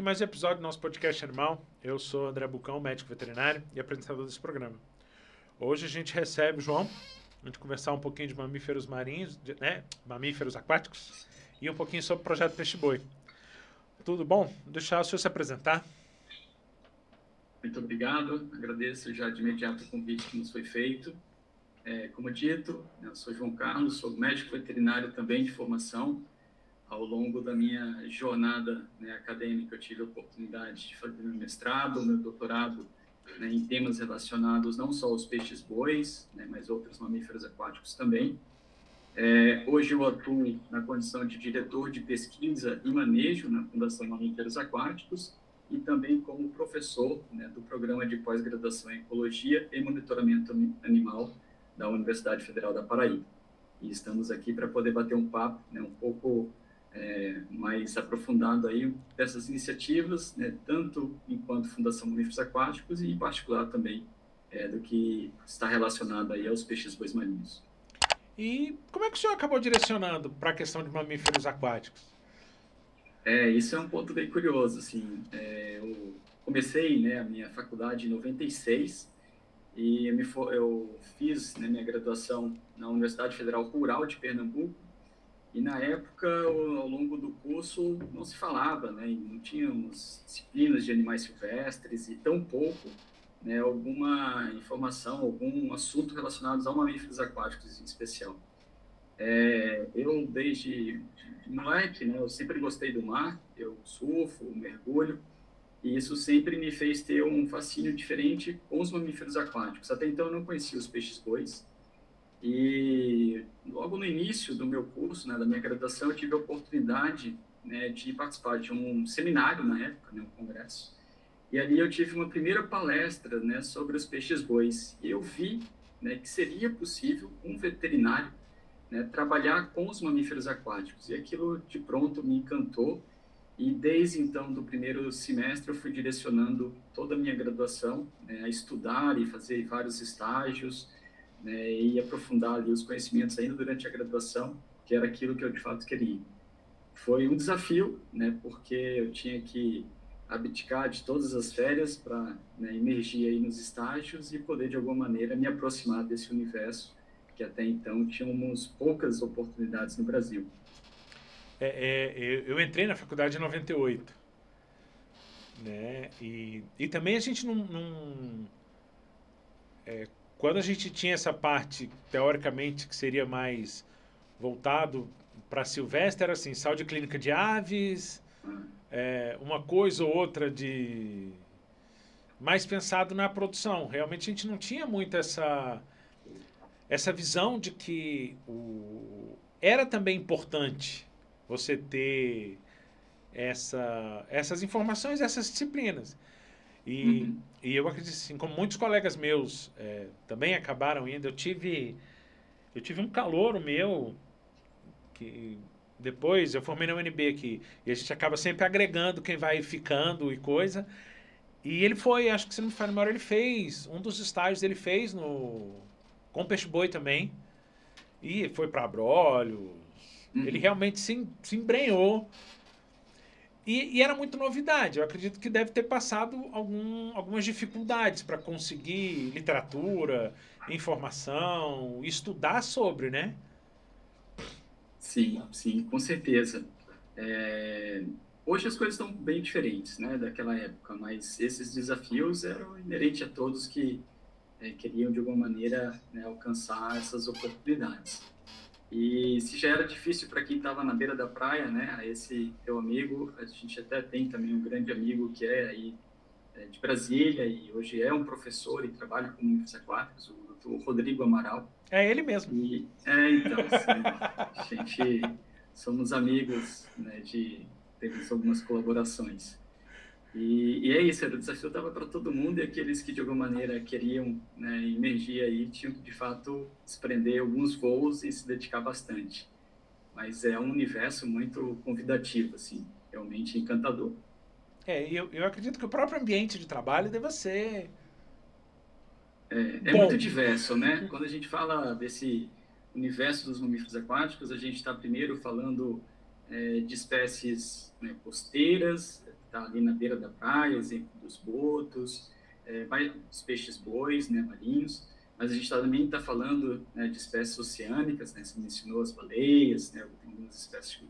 mais um episódio do nosso podcast Animal. Eu sou André Bucão, médico veterinário e apresentador desse programa. Hoje a gente recebe o João, a gente conversar um pouquinho de mamíferos marinhos, mamíferos aquáticos e um pouquinho sobre o projeto Peixe Boi. Tudo bom? Deixar o senhor se apresentar. Muito obrigado, agradeço já de imediato o convite que nos foi feito. Como dito, eu sou João Carlos, sou médico veterinário também de formação. Ao longo da minha jornada acadêmica, eu tive a oportunidade de fazer meu mestrado, meu doutorado em temas relacionados não só aos peixes-bois, mas outros mamíferos aquáticos também. Hoje eu atuo na condição de diretor de pesquisa e manejo na Fundação Mamíferos Aquáticos e também como professor do programa de pós-graduação em Ecologia e Monitoramento Animal da Universidade Federal da Paraíba. E estamos aqui para poder bater um papo um pouco mais aprofundado aí dessas iniciativas, tanto enquanto Fundação Mamíferos Aquáticos e em particular também do que está relacionado aí aos peixes-bois marinhos. E como é que o senhor acabou direcionando para a questão de mamíferos aquáticos? Isso é um ponto bem curioso, assim. Eu comecei a minha faculdade em 96 e eu fiz minha graduação na Universidade Federal Rural de Pernambuco. E na época, ao longo do curso, não se falava, e não tínhamos disciplinas de animais silvestres e tão pouco alguma informação, algum assunto relacionado aos mamíferos aquáticos em especial. Eu, desde moleque, eu sempre gostei do mar, eu surfo, mergulho, e isso sempre me fez ter um fascínio diferente com os mamíferos aquáticos. Até então, eu não conhecia os peixes-bois. E logo no início do meu curso, da minha graduação, eu tive a oportunidade de participar de um seminário na época, um congresso. E ali eu tive uma primeira palestra sobre os peixes-bois. E eu vi que seria possível um veterinário trabalhar com os mamíferos aquáticos. E aquilo, de pronto, me encantou. E desde então, do primeiro semestre, eu fui direcionando toda a minha graduação a estudar e fazer vários estágios, e aprofundar ali os conhecimentos ainda durante a graduação, que era aquilo que eu de fato queria. Foi um desafio, porque eu tinha que abdicar de todas as férias para imergir aí nos estágios e poder de alguma maneira me aproximar desse universo que até então tínhamos poucas oportunidades no Brasil. Eu entrei na faculdade em 98, e também a gente quando a gente tinha essa parte, teoricamente, que seria mais voltado para silvestre, era assim, saúde clínica de aves, uma coisa ou outra de mais pensado na produção. Realmente a gente não tinha muito essa visão de que era também importante você ter essas informações, essas disciplinas. E eu acredito assim, como muitos colegas meus também acabaram indo, eu tive um calouro meu, que depois eu formei na UNB aqui, e a gente acaba sempre agregando quem vai ficando e coisa, e ele foi, acho que se não me falha a memória, ele fez, um dos estágios ele fez com peixe-boi também, e foi para Abrolhos, ele realmente se embrenhou. E era muito novidade. Eu acredito que deve ter passado algumas dificuldades para conseguir literatura, informação, estudar sobre, né? Sim, com certeza. Hoje as coisas estão bem diferentes, daquela época, mas esses desafios eram inerentes a todos que queriam, de alguma maneira, alcançar essas oportunidades. E se já era difícil para quem estava na beira da praia, esse teu amigo, a gente até tem também um grande amigo que é aí de Brasília e hoje é um professor e trabalha com mamíferos aquáticos, o Dr. Rodrigo Amaral. É ele mesmo. Então, sim, a gente somos amigos, temos algumas colaborações. E é isso, o desafio estava para todo mundo e aqueles que de alguma maneira queriam imergir aí tinham que de fato desprender alguns voos e se dedicar bastante. Mas é um universo muito convidativo, assim, realmente encantador. Eu acredito que o próprio ambiente de trabalho deva ser É muito diverso, Quando a gente fala desse universo dos mamíferos aquáticos, a gente está primeiro falando de espécies costeiras, está ali na beira da praia, exemplo dos botos, os peixes-bois, né, marinhos, mas a gente também está falando, né, de espécies oceânicas, né, você mencionou as baleias, né, tem algumas espécies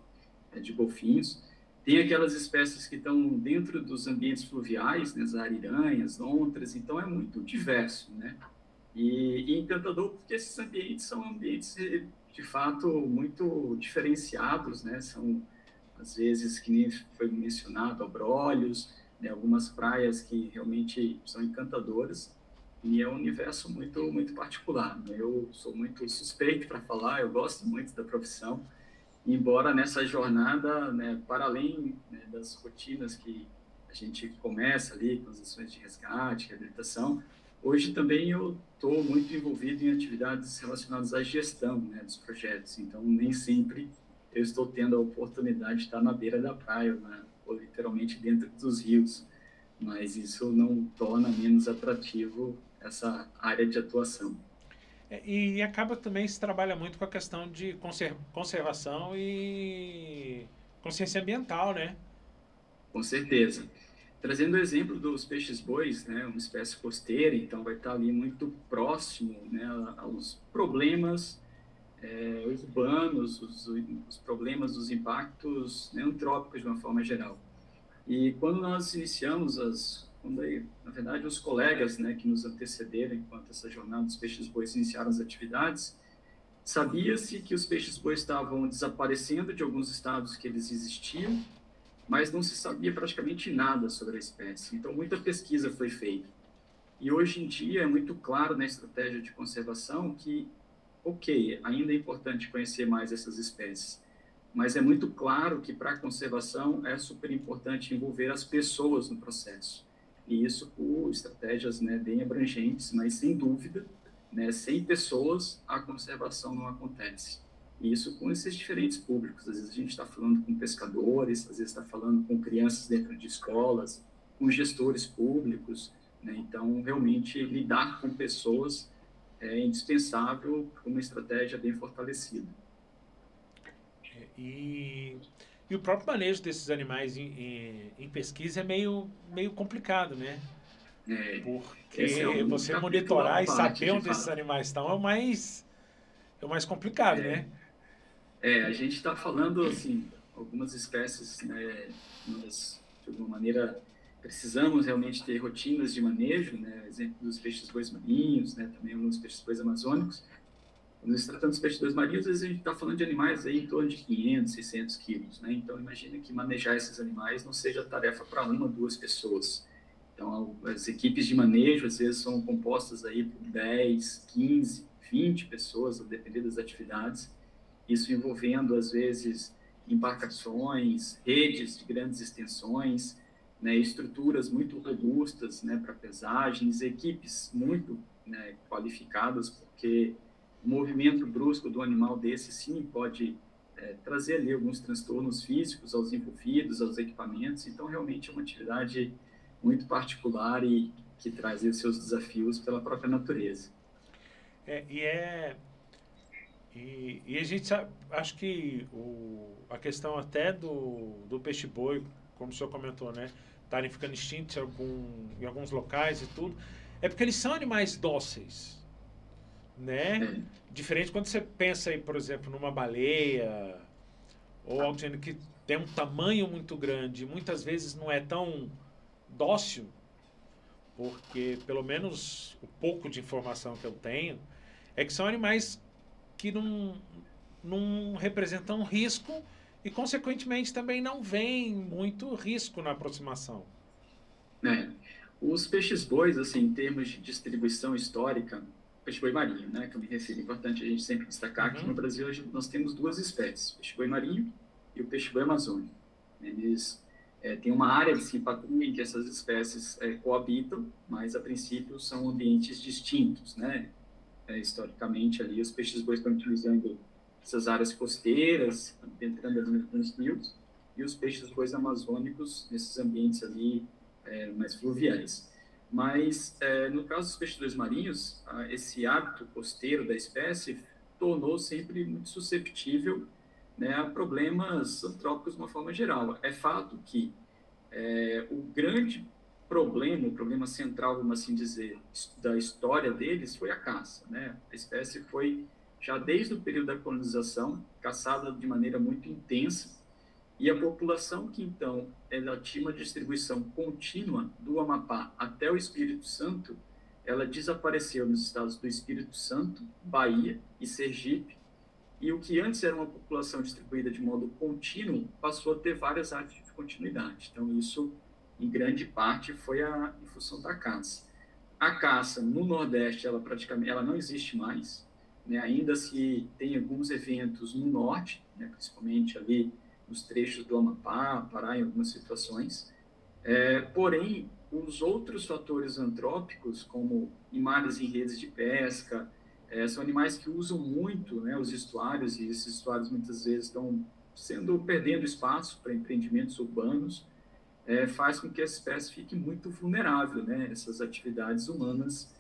de golfinhos, tem aquelas espécies que estão dentro dos ambientes fluviais, né, as ariranhas, ontras, então é muito diverso, né? E encantador porque esses ambientes são ambientes, de fato, muito diferenciados, né? São, às vezes, que nem foi mencionado, abrolhos, né? Algumas praias que realmente são encantadoras, e é um universo muito, muito particular, né? Eu sou muito suspeito para falar, eu gosto muito da profissão, embora nessa jornada, né, para além, né, das rotinas que a gente começa ali com as ações de resgate, reabilitação, hoje também eu estou muito envolvido em atividades relacionadas à gestão, né, dos projetos. Então, nem sempre eu estou tendo a oportunidade de estar na beira da praia, né, ou literalmente dentro dos rios, mas isso não torna menos atrativo essa área de atuação. E acaba também se trabalha muito com a questão de conservação e consciência ambiental, né? Com certeza. Trazendo o exemplo dos peixes-bois, né, uma espécie costeira, então vai estar ali muito próximo, né, aos problemas urbanos, os problemas dos impactos, né, antrópicos de uma forma geral. E quando nós iniciamos na verdade, os colegas, né, que nos antecederam enquanto essa jornada dos peixes-bois iniciaram as atividades, sabia-se que os peixes-bois estavam desaparecendo de alguns estados que eles existiam, mas não se sabia praticamente nada sobre a espécie. Então, muita pesquisa foi feita. E hoje em dia é muito claro na estratégia de conservação que, ok, ainda é importante conhecer mais essas espécies, mas é muito claro que para a conservação é super importante envolver as pessoas no processo. E isso por estratégias, né, bem abrangentes, mas sem dúvida, né, sem pessoas a conservação não acontece. E isso com esses diferentes públicos. Às vezes a gente está falando com pescadores, às vezes está falando com crianças dentro de escolas, com gestores públicos, né? Então, realmente, lidar com pessoas é indispensável para uma estratégia bem fortalecida. E, e o próprio manejo desses animais em pesquisa é meio complicado, né? Esse é Porque um você capítulo à monitorar e parte, saber de onde esses fato. animais estão é o mais complicado, né? A gente está falando, assim, algumas espécies, né, nós, de alguma maneira, precisamos realmente ter rotinas de manejo, né, exemplo dos peixes-bois marinhos, né, também alguns peixes-bois amazônicos. Quando se tratando dos peixes-bois marinhos, às vezes a gente está falando de animais aí em torno de 500, 600 quilos, né, então imagina que manejar esses animais não seja tarefa para uma, duas pessoas. Então, as equipes de manejo, às vezes, são compostas aí por 10, 15, 20 pessoas, a depender das atividades, isso envolvendo, às vezes, embarcações, redes de grandes extensões, né, estruturas muito robustas, né, para pesagens, equipes muito, né, qualificadas, porque o movimento brusco do animal desse, sim, pode trazer ali alguns transtornos físicos aos envolvidos, aos equipamentos. Então, realmente é uma atividade muito particular e que traz os seus desafios pela própria natureza. É, e é. E a gente sabe, acho que a questão até do peixe-boi, como o senhor comentou, né? Estarem ficando extintos em alguns locais e tudo, é porque eles são animais dóceis, né? É, Diferente quando você pensa aí, por exemplo, numa baleia ou algo que tem um tamanho muito grande, muitas vezes não é tão dócil, porque pelo menos o pouco de informação que eu tenho é que são animais que não representam risco e, consequentemente, também não vem muito risco na aproximação. né? Os peixes-bois, assim, em termos de distribuição histórica, peixe-boi marinho, né, que eu me refiro, é importante a gente sempre destacar que no Uhum. Brasil hoje nós temos duas espécies, o peixe-boi marinho e o peixe-boi amazônico. Eles têm uma área de simpatia em que essas espécies coabitam, mas a princípio são ambientes distintos, né? Historicamente ali os peixes-bois estão utilizando essas áreas costeiras, entrando ali nos rios, e os peixes-bois amazônicos nesses ambientes ali mais fluviais. Mas, no caso dos peixes marinhos, esse hábito costeiro da espécie tornou sempre muito susceptível, né, a problemas antrópicos de uma forma geral. É fato que O grande problema, o problema central, vamos assim dizer, da história deles foi a caça, né? A espécie foi, já desde o período da colonização, caçada de maneira muito intensa, e a população que, então, ela tinha uma distribuição contínua do Amapá até o Espírito Santo, ela desapareceu nos estados do Espírito Santo, Bahia e Sergipe, e o que antes era uma população distribuída de modo contínuo passou a ter várias áreas de continuidade. Então, isso, em grande parte, foi em função da caça. A caça no Nordeste, ela praticamente ela não existe mais, né? Ainda se tem alguns eventos no Norte, né? Principalmente ali nos trechos do Amapá, Pará, em algumas situações. Porém, os outros fatores antrópicos, como animais em redes de pesca, são animais que usam muito, né, os estuários, e esses estuários muitas vezes estão perdendo espaço para empreendimentos urbanos, faz com que a espécie fique muito vulnerável, né, essas atividades humanas,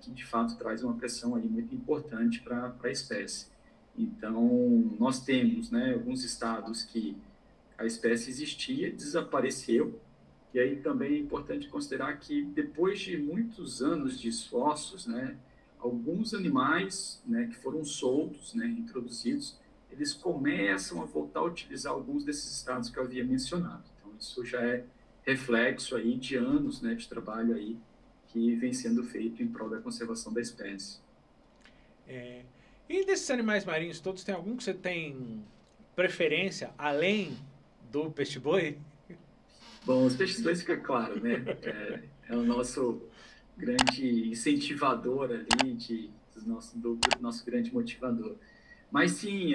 que de fato traz uma pressão aí muito importante para a espécie. Então, nós temos, né, alguns estados que a espécie existia, desapareceu, e aí também é importante considerar que depois de muitos anos de esforços, né, alguns animais, né, que foram soltos, né, introduzidos, eles começam a voltar a utilizar alguns desses estados que eu havia mencionado. Então, isso já é reflexo aí de anos, né, de trabalho aí que vem sendo feito em prol da conservação da espécie. E desses animais marinhos todos, tem algum que você tem preferência além do peixe-boi? Bom, os peixes-boi fica claro, né? É o nosso grande incentivador ali, do nosso grande motivador. Mas sim,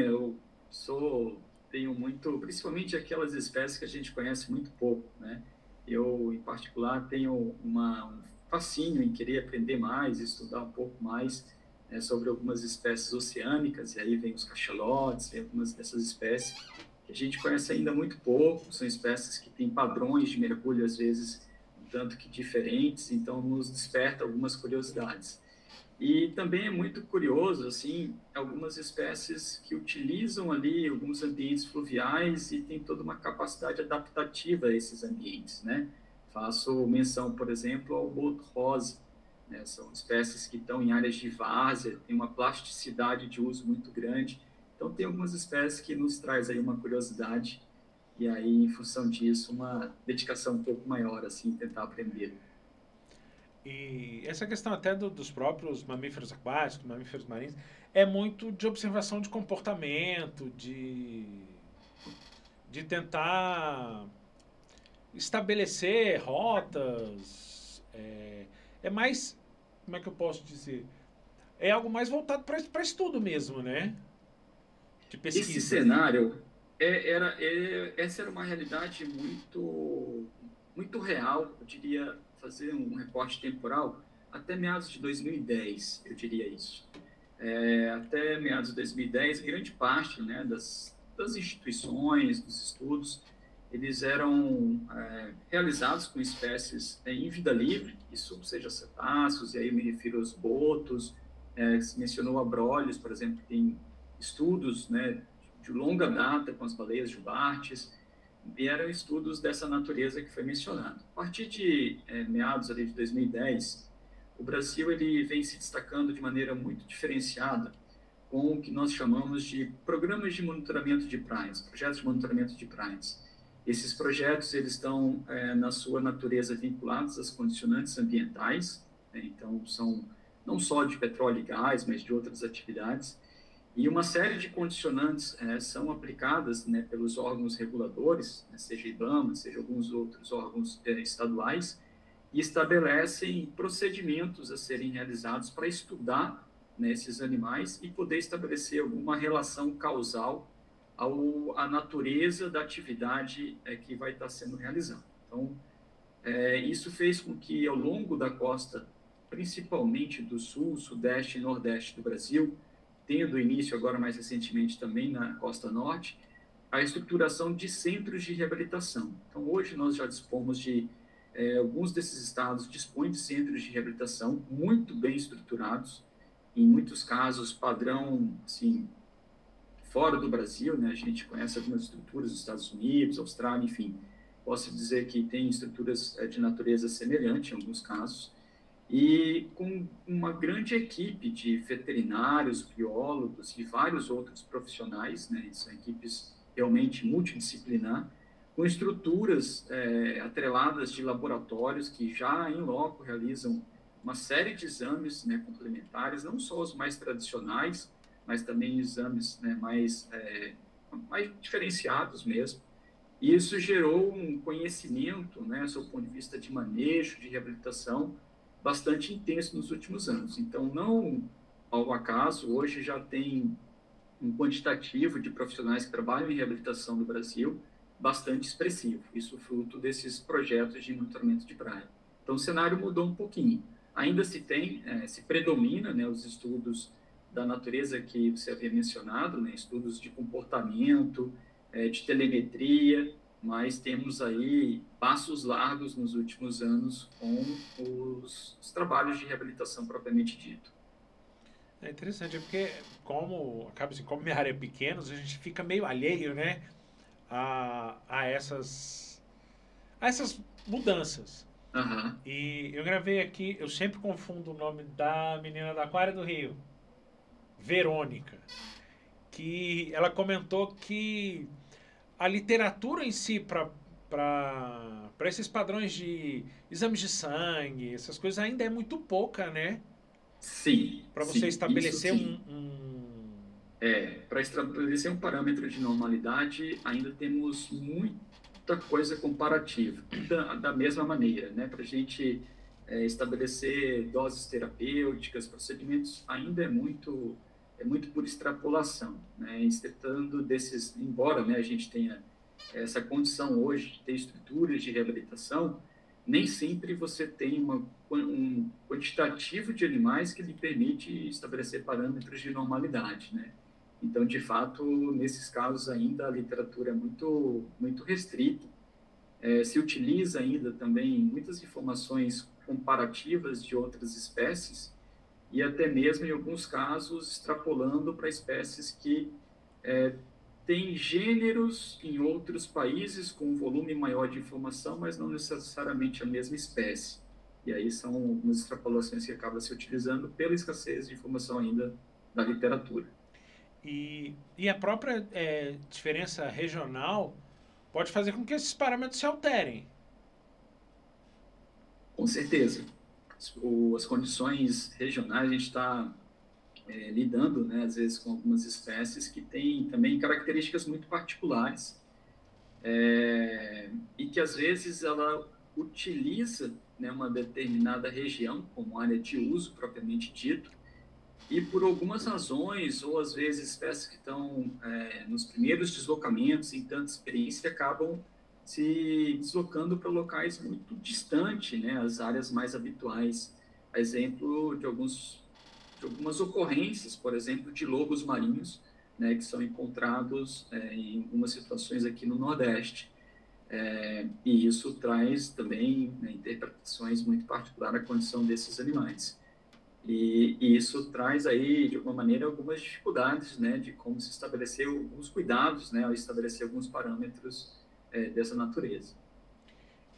tenho muito, principalmente aquelas espécies que a gente conhece muito pouco, né? Eu, em particular, tenho um fascínio em querer aprender mais, estudar um pouco mais, né, sobre algumas espécies oceânicas, e aí vem os cachalotes, vem algumas dessas espécies que a gente conhece ainda muito pouco, são espécies que têm padrões de mergulho, às vezes, um tanto que diferentes, então nos desperta algumas curiosidades. E também é muito curioso, assim, algumas espécies que utilizam ali alguns ambientes fluviais e têm toda uma capacidade adaptativa a esses ambientes, né? Faço menção, por exemplo, ao boto-rosa, né? São espécies que estão em áreas de várzea, têm uma plasticidade de uso muito grande. Então, tem algumas espécies que nos traz aí uma curiosidade e aí, em função disso, uma dedicação um pouco maior, assim, tentar aprender. E essa questão até dos próprios mamíferos aquáticos, mamíferos marinhos, é muito de observação de comportamento, de tentar estabelecer rotas. É mais, como é que eu posso dizer? É algo mais voltado para estudo mesmo, né? De Esse pesquisa. cenário, essa era uma realidade muito real, eu diria, fazer um recorte temporal, até meados de 2010, eu diria isso. Até meados de 2010, grande parte, né, das instituições, dos estudos, eles eram realizados com espécies em vida livre, isso seja cetáceos, e aí eu me refiro aos botos, se mencionou abrolhos, por exemplo, que tem estudos, né, de longa data com as baleias jubartes, e eram estudos dessa natureza que foi mencionado. A partir de meados ali de 2010, o Brasil ele vem se destacando de maneira muito diferenciada com o que nós chamamos de programas de monitoramento de praias, projetos de monitoramento de praias. Esses projetos eles estão, na sua natureza, vinculados às condicionantes ambientais, né? Então, são não só de petróleo e gás, mas de outras atividades, e uma série de condicionantes são aplicadas, né, pelos órgãos reguladores, né, seja IBAMA, seja alguns outros órgãos estaduais, e estabelecem procedimentos a serem realizados para estudar, né, esses animais e poder estabelecer alguma relação causal à natureza da atividade que vai estar sendo realizada. Então, isso fez com que, ao longo da costa, principalmente do sul, sudeste e nordeste do Brasil, tendo início agora mais recentemente também na costa norte, a estruturação de centros de reabilitação. Então, hoje nós já dispomos de, alguns desses estados dispõem de centros de reabilitação muito bem estruturados, em muitos casos padrão, assim, fora do Brasil, né? A gente conhece algumas estruturas dos Estados Unidos, Austrália, enfim. posso dizer que tem estruturas de natureza semelhante em alguns casos, e com uma grande equipe de veterinários, biólogos e vários outros profissionais, né? São equipes realmente multidisciplinar, com estruturas atreladas de laboratórios que já em loco realizam uma série de exames, né, complementares, não só os mais tradicionais, mas também exames, né, mais diferenciados mesmo. E isso gerou um conhecimento, né, sob o ponto de vista de manejo, de reabilitação, bastante intenso nos últimos anos. Então, não ao acaso, hoje já tem um quantitativo de profissionais que trabalham em reabilitação no Brasil bastante expressivo. Isso fruto desses projetos de monitoramento de praia. Então, o cenário mudou um pouquinho. Ainda se predomina, né, os estudos da natureza que você havia mencionado, né, estudos de comportamento, de telemetria, mas temos aí passos largos nos últimos anos com os trabalhos de reabilitação propriamente dito. É interessante, porque acaba assim, como minha área é pequena, a gente fica meio alheio, né, a essas mudanças. Aham. E eu gravei aqui, eu sempre confundo o nome da menina da Aquária do Rio, Verônica, que ela comentou que a literatura em si para esses padrões de exames de sangue, essas coisas ainda é muito pouca, né? Sim, Para você sim, isso estabelecer sim. Para estabelecer um parâmetro de normalidade, ainda temos muita coisa comparativa. Da mesma maneira, né? Para a gente estabelecer doses terapêuticas, procedimentos, ainda é muito por extrapolação, né? Tratando desses, embora, né, a gente tenha essa condição hoje de ter estruturas de reabilitação, nem sempre você tem um quantitativo de animais que lhe permite estabelecer parâmetros de normalidade, né? Então, de fato, nesses casos ainda a literatura é muito, muito restrita. Se utiliza ainda também muitas informações comparativas de outras espécies e até mesmo, em alguns casos, extrapolando para espécies que têm gêneros em outros países com um volume maior de informação, mas não necessariamente a mesma espécie. E aí são algumas extrapolações que acabam se utilizando pela escassez de informação ainda da literatura. E a própria diferença regional pode fazer com que esses parâmetros se alterem. Com certeza. As condições regionais, a gente está lidando, né, às vezes, com algumas espécies que têm também características muito particulares e que, às vezes, ela utiliza, né, uma determinada região como área de uso, propriamente dito, e por algumas razões, ou às vezes espécies que estão nos primeiros deslocamentos, em tanta experiência, acabam se deslocando para locais muito distantes, né, as áreas mais habituais. Exemplo de algumas ocorrências, por exemplo, de lobos marinhos, né, que são encontrados em algumas situações aqui no Nordeste. E isso traz também, né, interpretações muito particulares da condição desses animais. E isso traz aí, de alguma maneira, algumas dificuldades, né, de como se estabelecer alguns cuidados, né, ao estabelecer alguns parâmetros dessa natureza.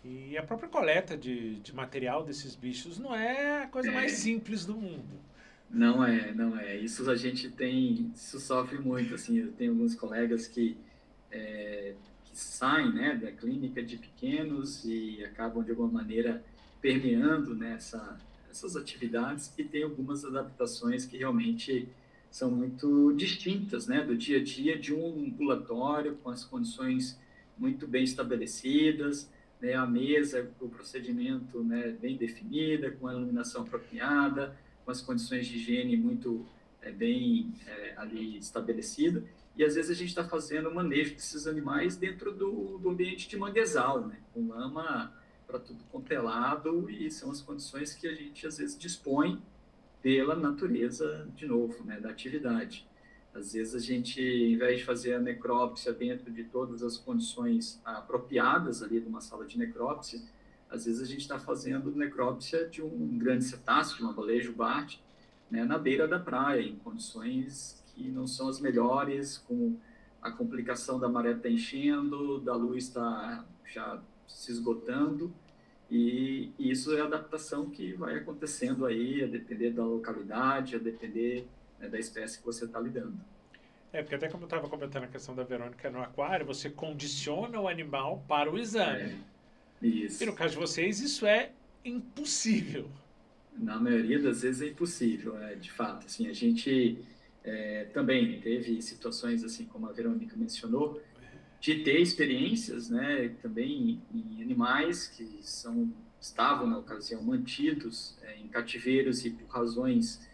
E a própria coleta de material desses bichos não é a coisa mais É, simples do mundo. não é, não é. Isso sofre muito, assim, eu tenho alguns colegas que saem, né, da clínica de pequenos e acabam, de alguma maneira, permeando, né, essas atividades e tem algumas adaptações que realmente são muito distintas, né, do dia a dia de um ambulatório com as condições muito bem estabelecidas, né, a mesa, o procedimento, né, bem definida, com a iluminação apropriada, com as condições de higiene muito bem ali estabelecida. E às vezes a gente está fazendo o manejo desses animais dentro do ambiente de manguezal, né, com lama para tudo quanto é lado, e são as condições que a gente às vezes dispõe pela natureza, de novo, né, da atividade. Às vezes a gente, em vez de fazer a necrópsia dentro de todas as condições apropriadas ali de uma sala de necrópsia, às vezes a gente está fazendo necrópsia de um grande cetáceo, de uma baleia jubarte, né, na beira da praia, em condições que não são as melhores, com a complicação da maré está enchendo, da luz está já se esgotando, e isso é a adaptação que vai acontecendo aí, a depender da localidade, a depender, né, da espécie que você está lidando. Porque até como eu estava comentando a questão da Verônica no aquário, você condiciona o animal para o exame. E no Isso. caso de vocês, isso é impossível. Na maioria das vezes é impossível, de fato. Assim, a gente também teve situações, assim como a Verônica mencionou, de ter experiências, né, também em animais que estavam, na ocasião, mantidos em cativeiros e por razões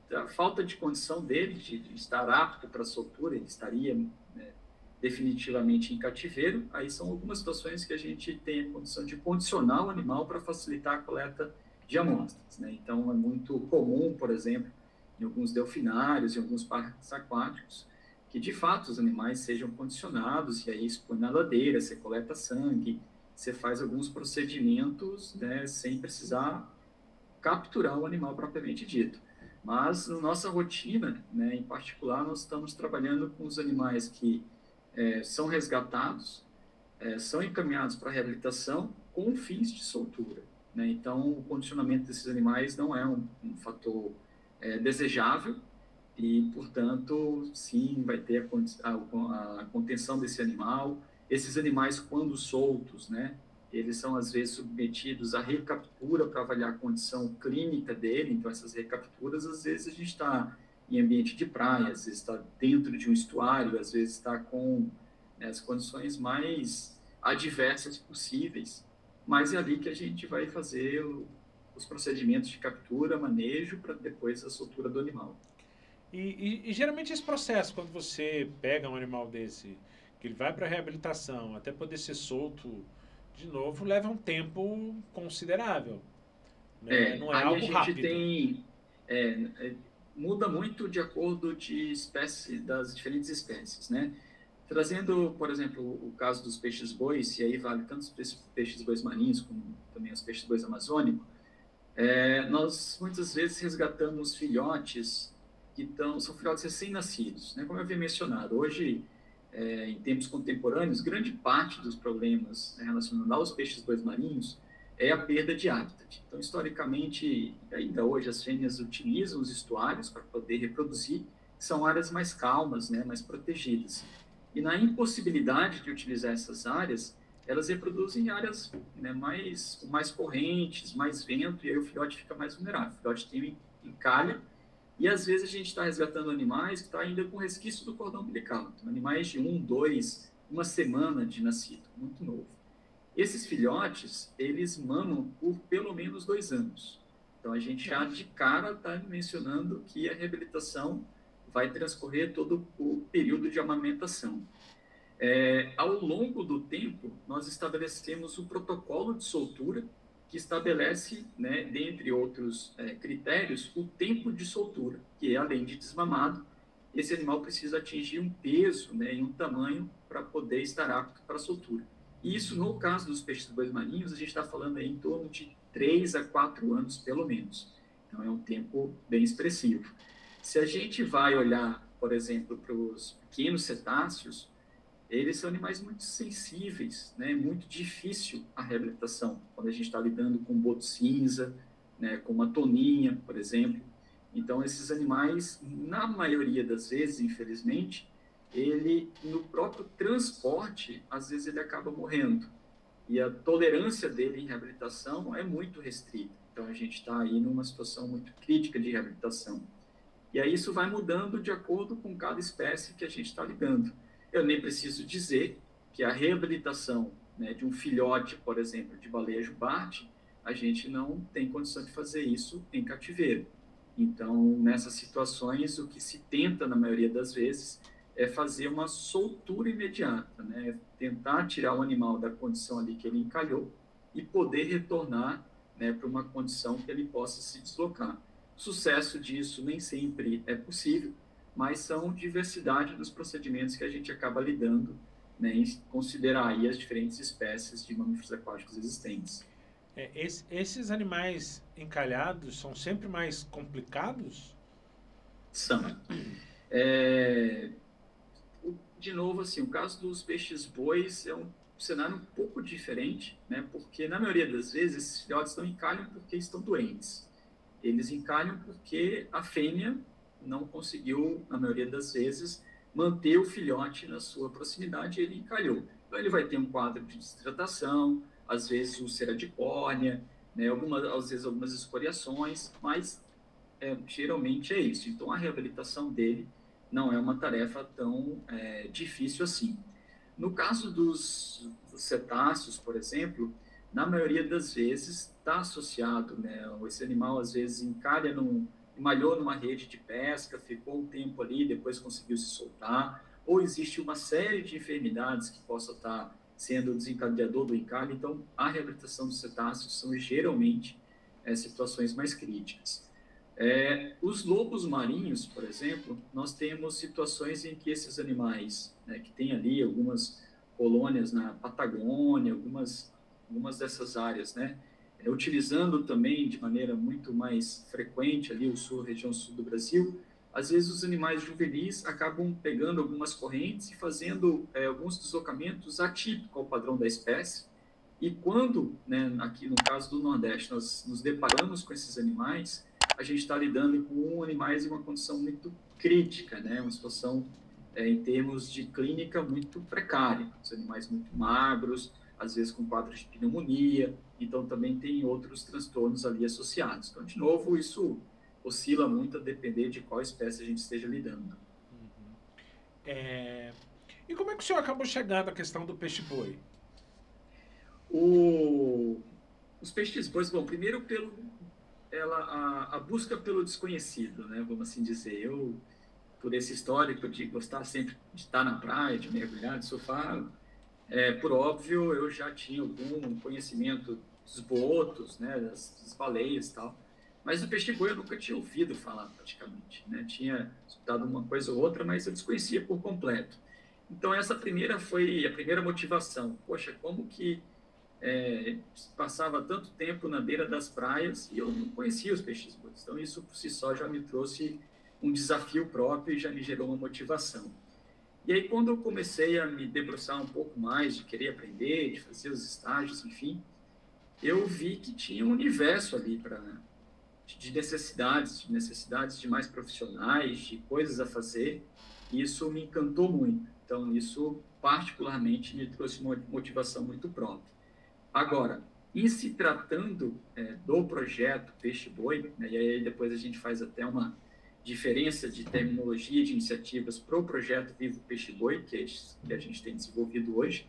da falta de condição dele de estar apto para a soltura, ele estaria, né, definitivamente em cativeiro. Aí são algumas situações que a gente tem a condição de condicionar o animal para facilitar a coleta de amostras, né? Então, é muito comum, por exemplo, em alguns delfinários, em alguns parques aquáticos, que de fato os animais sejam condicionados, e aí se põe na ladeira, você coleta sangue, você faz alguns procedimentos, né, sem precisar capturar o animal propriamente dito. Mas na nossa rotina, né, em particular, nós estamos trabalhando com os animais que são resgatados, são encaminhados para a reabilitação com fins de soltura, né? Então, o condicionamento desses animais não é um fator desejável e, portanto, sim, vai ter a contenção desse animal. Esses animais, quando soltos, né, eles são, às vezes, submetidos à recaptura para avaliar a condição clínica dele. Então, essas recapturas, às vezes, a gente está em ambiente de praia, às vezes está dentro de um estuário, às vezes está com, né, as condições mais adversas possíveis, mas é ali que a gente vai fazer os procedimentos de captura, manejo, para depois a soltura do animal. E geralmente esse processo, quando você pega um animal desse, que ele vai para a reabilitação, até poder ser solto de novo, leva um tempo considerável, né? Não é Aí a algo gente rápido. tem, é, é, muda muito de acordo de espécie, das diferentes espécies, né? Trazendo, por exemplo, o caso dos peixes-bois, e aí vale tanto os peixes-bois marinhos como também os peixes-bois amazônicos, nós muitas vezes resgatamos filhotes são filhotes recém-nascidos, né? Como eu havia mencionado, hoje, em tempos contemporâneos, grande parte dos problemas, né, relacionados aos peixes-bois marinhos é a perda de hábitat. Então, historicamente, ainda hoje as fêmeas utilizam os estuários para poder reproduzir, que são áreas mais calmas, né, mais protegidas. E na impossibilidade de utilizar essas áreas, elas reproduzem em áreas, né, mais correntes, mais vento, e aí o filhote fica mais vulnerável. O filhote tem encalha, e às vezes a gente está resgatando animais que estão ainda com resquício do cordão umbilical. Então, animais de 1, 2, uma semana de nascido, muito novo. Esses filhotes, eles mamam por pelo menos 2 anos. Então, a gente já de cara está mencionando que a reabilitação vai transcorrer todo o período de amamentação. Ao longo do tempo, nós estabelecemos o protocolo de soltura, que estabelece, né, dentre outros critérios, o tempo de soltura, que é, além de desmamado, esse animal precisa atingir um peso, né, e um tamanho para poder estar apto para a soltura. E isso, no caso dos peixes-bois marinhos, a gente está falando aí em torno de 3 a 4 anos, pelo menos. Então, é um tempo bem expressivo. Se a gente vai olhar, por exemplo, para os pequenos cetáceos, eles são animais muito sensíveis, né? Muito difícil a reabilitação, quando a gente está lidando com boto cinza, né? Com uma toninha, por exemplo. Então, esses animais, na maioria das vezes, infelizmente, no próprio transporte, às vezes ele acaba morrendo. E a tolerância dele em reabilitação é muito restrita. Então, a gente está aí numa situação muito crítica de reabilitação. E aí isso vai mudando de acordo com cada espécie que a gente está lidando. Eu nem preciso dizer que a reabilitação, né, de um filhote, por exemplo, de baleia jubarte, a gente não tem condição de fazer isso em cativeiro. Então, nessas situações, o que se tenta, na maioria das vezes, é fazer uma soltura imediata, né? Tentar tirar o animal da condição ali que ele encalhou e poder retornar, né, para uma condição que ele possa se deslocar. O sucesso disso nem sempre é possível, mas são diversidade dos procedimentos que a gente acaba lidando, né, em considerar aí as diferentes espécies de mamíferos aquáticos existentes. Esses animais encalhados são sempre mais complicados? São. De novo, assim, o caso dos peixes-bois cenário um pouco diferente, né? Porque, na maioria das vezes, esses filhotes não encalham porque estão doentes. Eles encalham porque a fêmea não conseguiu, na maioria das vezes, manter o filhote na sua proximidade e ele encalhou. Então, ele vai ter um quadro de desidratação, às vezes úlcera de córnea, né? Às vezes algumas escoriações, mas geralmente é isso. Então, a reabilitação dele não é uma tarefa tão difícil assim. No caso dos cetáceos, por exemplo, na maioria das vezes está associado, né? Esse animal às vezes encalhou numa rede de pesca, ficou um tempo ali, depois conseguiu se soltar, ou existe uma série de enfermidades que possa estar sendo o desencadeador do encalhe. Então, a reabilitação dos cetáceos são geralmente situações mais críticas. Os lobos marinhos, por exemplo, nós temos situações em que esses animais, né, que tem ali algumas colônias na Patagônia, algumas dessas áreas, né, utilizando também de maneira muito mais frequente ali região sul do Brasil, às vezes os animais juvenis acabam pegando algumas correntes e fazendo alguns deslocamentos atípicos ao padrão da espécie. E quando, né, aqui no caso do Nordeste, nós nos deparamos com esses animais, a gente está lidando com animais em uma condição muito crítica, né? Uma situação, em termos de clínica, muito precária. Os animais muito magros, às vezes com quadros de pneumonia, então também tem outros transtornos ali associados. Então, de novo, isso oscila muito a depender de qual espécie a gente esteja lidando. E como é que o senhor acabou chegando à questão do peixe-boi? Os peixes-bois, bom, primeiro a busca pelo desconhecido, né? Vamos assim dizer. Eu, por esse histórico de gostar sempre de estar na praia, de mergulhar, de surfar, por óbvio, eu já tinha algum conhecimento dos botos, né, das baleias e tal, mas o peixe-boi eu nunca tinha ouvido falar praticamente, né? Tinha escutado uma coisa ou outra, mas eu desconhecia por completo. Então essa foi a primeira motivação. Poxa, como que passava tanto tempo na beira das praias e eu não conhecia os peixes-bois. Então, isso por si só já me trouxe um desafio próprio e já me gerou uma motivação. E aí, quando eu comecei a me debruçar um pouco mais, de querer aprender, de fazer os estágios, enfim, eu vi que tinha um universo ali de necessidades de mais profissionais, de coisas a fazer, e isso me encantou muito. Então, isso particularmente me trouxe uma motivação muito própria. Agora, em se tratando do projeto Peixe-Boi, né, e aí depois a gente faz até uma diferença de terminologia de iniciativas para o projeto Vivo Peixe-Boi, que a gente tem desenvolvido hoje,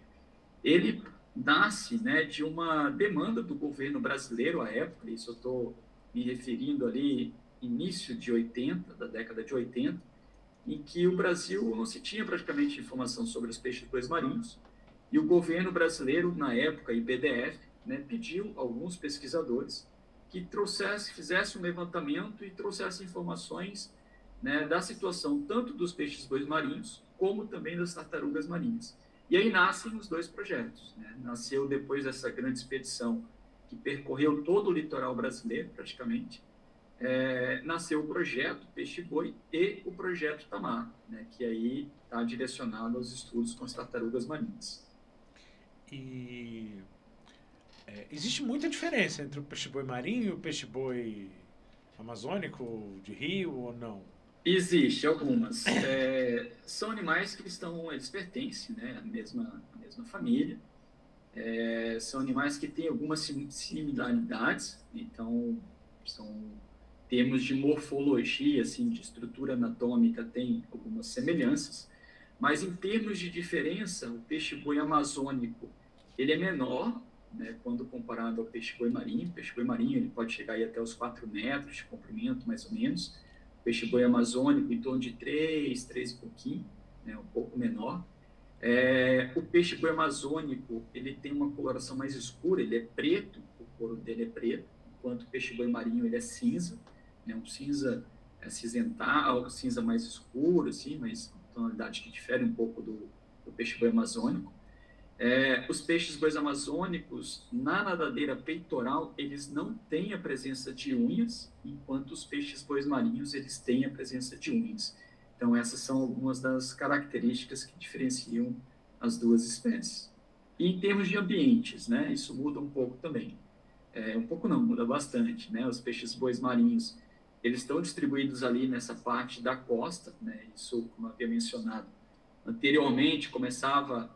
ele nasce, né, de uma demanda do governo brasileiro à época, isso eu estou me referindo ali início de 80, da década de 80, em que o Brasil não se tinha praticamente informação sobre os peixes-bois marinhos, e o governo brasileiro, na época, IBDF, né, pediu a alguns pesquisadores que fizessem um levantamento e trouxessem informações, né, da situação tanto dos peixes-bois marinhos, como também das tartarugas marinhas. E aí nascem os dois projetos. Né? Nasceu depois dessa grande expedição que percorreu todo o litoral brasileiro, praticamente, nasceu o projeto Peixe-Boi e o projeto Tamar, né, que aí está direcionado aos estudos com as tartarugas marinhas. E existe muita diferença entre o peixe-boi marinho e o peixe-boi amazônico, de rio ou não? Existe algumas. São animais que eles pertencem, né, à mesma família. São animais que têm algumas similaridades, então são termos de morfologia, assim, de estrutura anatômica, tem algumas semelhanças, mas em termos de diferença, o peixe-boi amazônico ele é menor, né, quando comparado ao peixe-boi marinho. O peixe-boi marinho ele pode chegar aí até os 4 metros de comprimento, mais ou menos. O peixe-boi amazônico em torno de 3 e pouquinho, né, um pouco menor. O peixe-boi amazônico ele tem uma coloração mais escura, ele é preto, o couro dele é preto, enquanto o peixe-boi marinho ele é cinza, né, um cinza acinzentado, cinza mais escuro, assim, mas uma tonalidade que difere um pouco do peixe-boi amazônico. Os peixes-bois amazônicos, na nadadeira peitoral, eles não têm a presença de unhas, enquanto os peixes-bois marinhos, eles têm a presença de unhas. Então, essas são algumas das características que diferenciam as duas espécies. E em termos de ambientes, né, isso muda um pouco também. Um pouco não, muda bastante, né? Os peixes-bois marinhos, eles estão distribuídos ali nessa parte da costa, né? Isso, como eu havia mencionado anteriormente, começava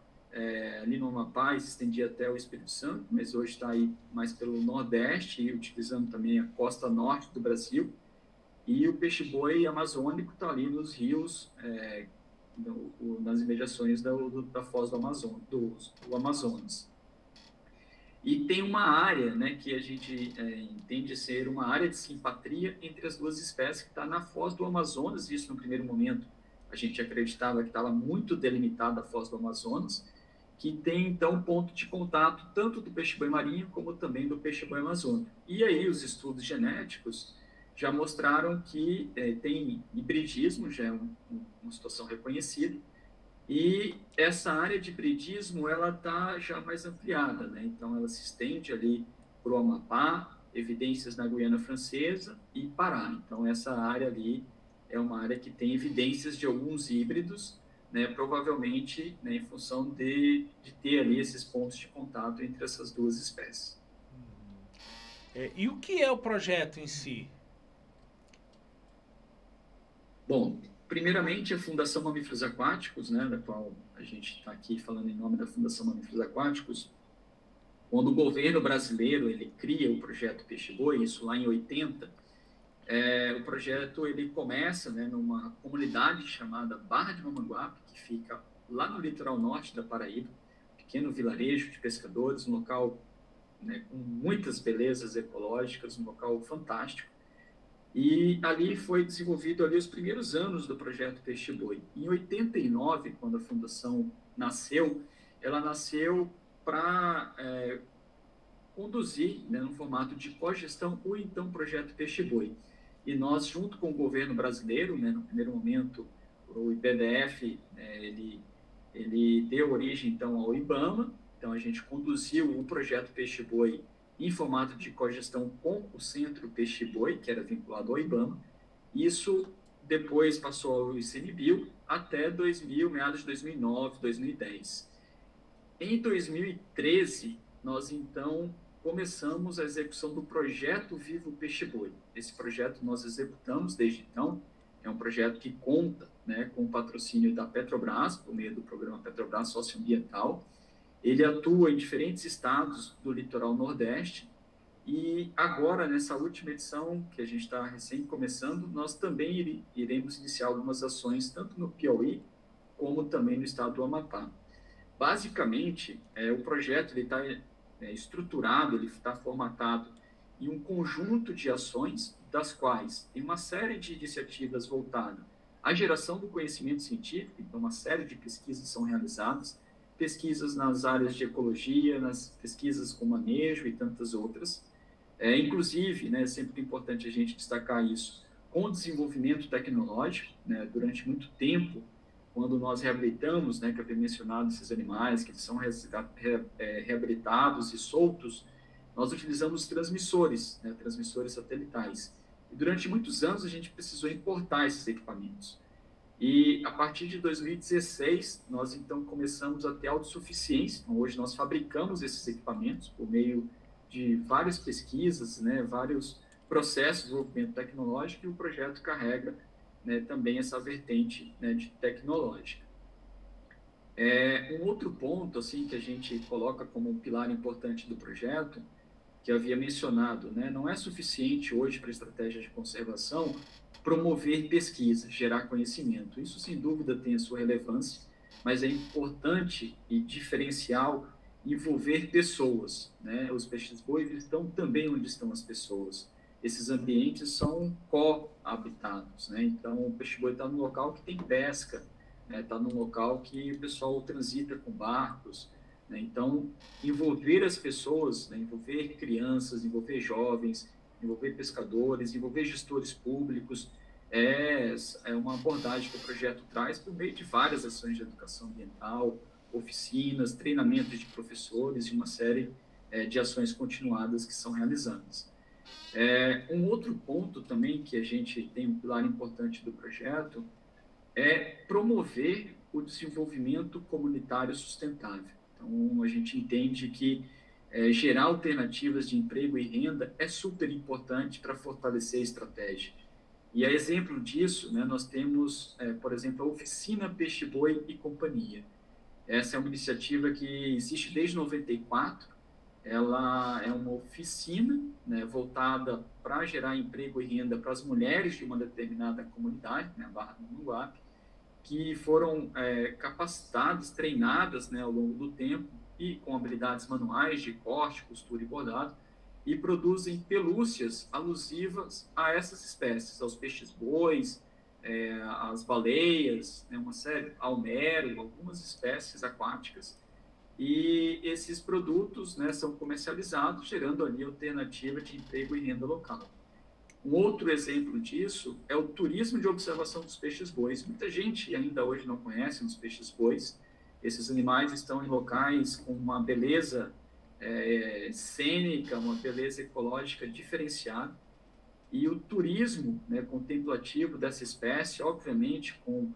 ali no Amapá e se estendia até o Espírito Santo, mas hoje está aí mais pelo Nordeste e utilizando também a costa norte do Brasil. E o peixe-boi amazônico está ali nos rios, nas imediações da foz do Amazonas. E tem uma área, né, que a gente entende ser uma área de simpatria entre as duas espécies, que está na foz do Amazonas. Isso, no primeiro momento, a gente acreditava que estava muito delimitada a foz do Amazonas, que tem, então, ponto de contato tanto do peixe-boi marinho como também do peixe-boi amazônico. E aí, os estudos genéticos já mostraram que tem hibridismo, já é uma situação reconhecida, e essa área de hibridismo, ela está já mais ampliada, né? Então, ela se estende ali para o Amapá, evidências na Guiana Francesa e Pará. Então, essa área ali é uma área que tem evidências de alguns híbridos, né? Provavelmente, né, em função de ter ali esses pontos de contato entre essas duas espécies. E o que é o projeto em si? Bom, primeiramente a Fundação Mamíferos Aquáticos, né, da qual a gente está aqui falando em nome da Fundação Mamíferos Aquáticos, quando o governo brasileiro ele cria o projeto Peixe-Boi, isso lá em 80, o projeto ele começa, né, numa comunidade chamada Barra de Mamanguape, que fica lá no litoral norte da Paraíba, pequeno vilarejo de pescadores, um local, né, com muitas belezas ecológicas, um local fantástico. E ali foi desenvolvido ali os primeiros anos do projeto Peixe-Boi. Em 89, quando a fundação nasceu, ela nasceu para conduzir, né, no formato de cogestão, o então projeto Peixe-Boi. E nós, junto com o governo brasileiro, né, no primeiro momento, o IBDF, né, ele deu origem, então, ao IBAMA. Então, a gente conduziu o projeto Peixe-Boi em formato de cogestão com o Centro Peixe-Boi, que era vinculado ao IBAMA. Isso depois passou ao ICMBio até 2000, meados de 2009, 2010. Em 2013, nós, então, começamos a execução do projeto Vivo Peixe-Boi. Esse projeto nós executamos desde então. É um projeto que conta, né, com o patrocínio da Petrobras, por meio do programa Petrobras Socioambiental. Ele atua em diferentes estados do litoral nordeste. E agora, nessa última edição, que a gente está recém começando, nós também iremos iniciar algumas ações, tanto no Piauí, como também no estado do Amapá. Basicamente, o projeto está estruturado, ele está formatado em um conjunto de ações, das quais tem uma série de iniciativas voltadas à geração do conhecimento científico. Então, uma série de pesquisas são realizadas, pesquisas nas áreas de ecologia, nas pesquisas com manejo e tantas outras. Inclusive, né, é sempre importante a gente destacar isso, com o desenvolvimento tecnológico, né, durante muito tempo, quando nós reabilitamos, né, que eu havia mencionado esses animais, que são reabilitados e soltos, nós utilizamos transmissores, né, transmissores satelitais. E durante muitos anos a gente precisou importar esses equipamentos. E a partir de 2016, nós então começamos a ter autossuficiência. Então, hoje nós fabricamos esses equipamentos por meio de várias pesquisas, né, vários processos de desenvolvimento tecnológico, e o projeto carrega, né, também essa vertente, né, de tecnológica. Um outro ponto assim que a gente coloca como um pilar importante do projeto, que eu havia mencionado, né, não é suficiente hoje para a estratégia de conservação promover pesquisa, gerar conhecimento. Isso, sem dúvida, tem a sua relevância, mas é importante e diferencial envolver pessoas, né? Os peixes-boi estão também onde estão as pessoas. Esses ambientes são coabitados, né? Então, o peixe-boi está num local que tem pesca, né? Está num local que o pessoal transita com barcos, né? Então, envolver as pessoas, né? Envolver crianças, envolver jovens, envolver pescadores, envolver gestores públicos, é uma abordagem que o projeto traz por meio de várias ações de educação ambiental, oficinas, treinamentos de professores e uma série de ações continuadas que são realizadas. Um outro ponto também que a gente tem um pilar importante do projeto é promover o desenvolvimento comunitário sustentável. Então, a gente entende que gerar alternativas de emprego e renda é super importante para fortalecer a estratégia. E a exemplo disso, né, nós temos, por exemplo, a Oficina Peixe Boi e Companhia. Essa é uma iniciativa que existe desde 94. Ela é uma oficina, né, voltada para gerar emprego e renda para as mulheres de uma determinada comunidade, né, a Barra do Manguape, que foram capacitadas, treinadas, né, ao longo do tempo e com habilidades manuais de corte, costura e bordado, e produzem pelúcias alusivas a essas espécies, aos peixes-bois, às baleias, né, uma série, almero, algumas espécies aquáticas, e esses produtos, né, são comercializados, gerando ali alternativa de emprego e renda local. Um outro exemplo disso é o turismo de observação dos peixes-bois. Muita gente ainda hoje não conhece os peixes-bois. Esses animais estão em locais com uma beleza cênica, uma beleza ecológica diferenciada. E o turismo, né, contemplativo dessa espécie, obviamente, com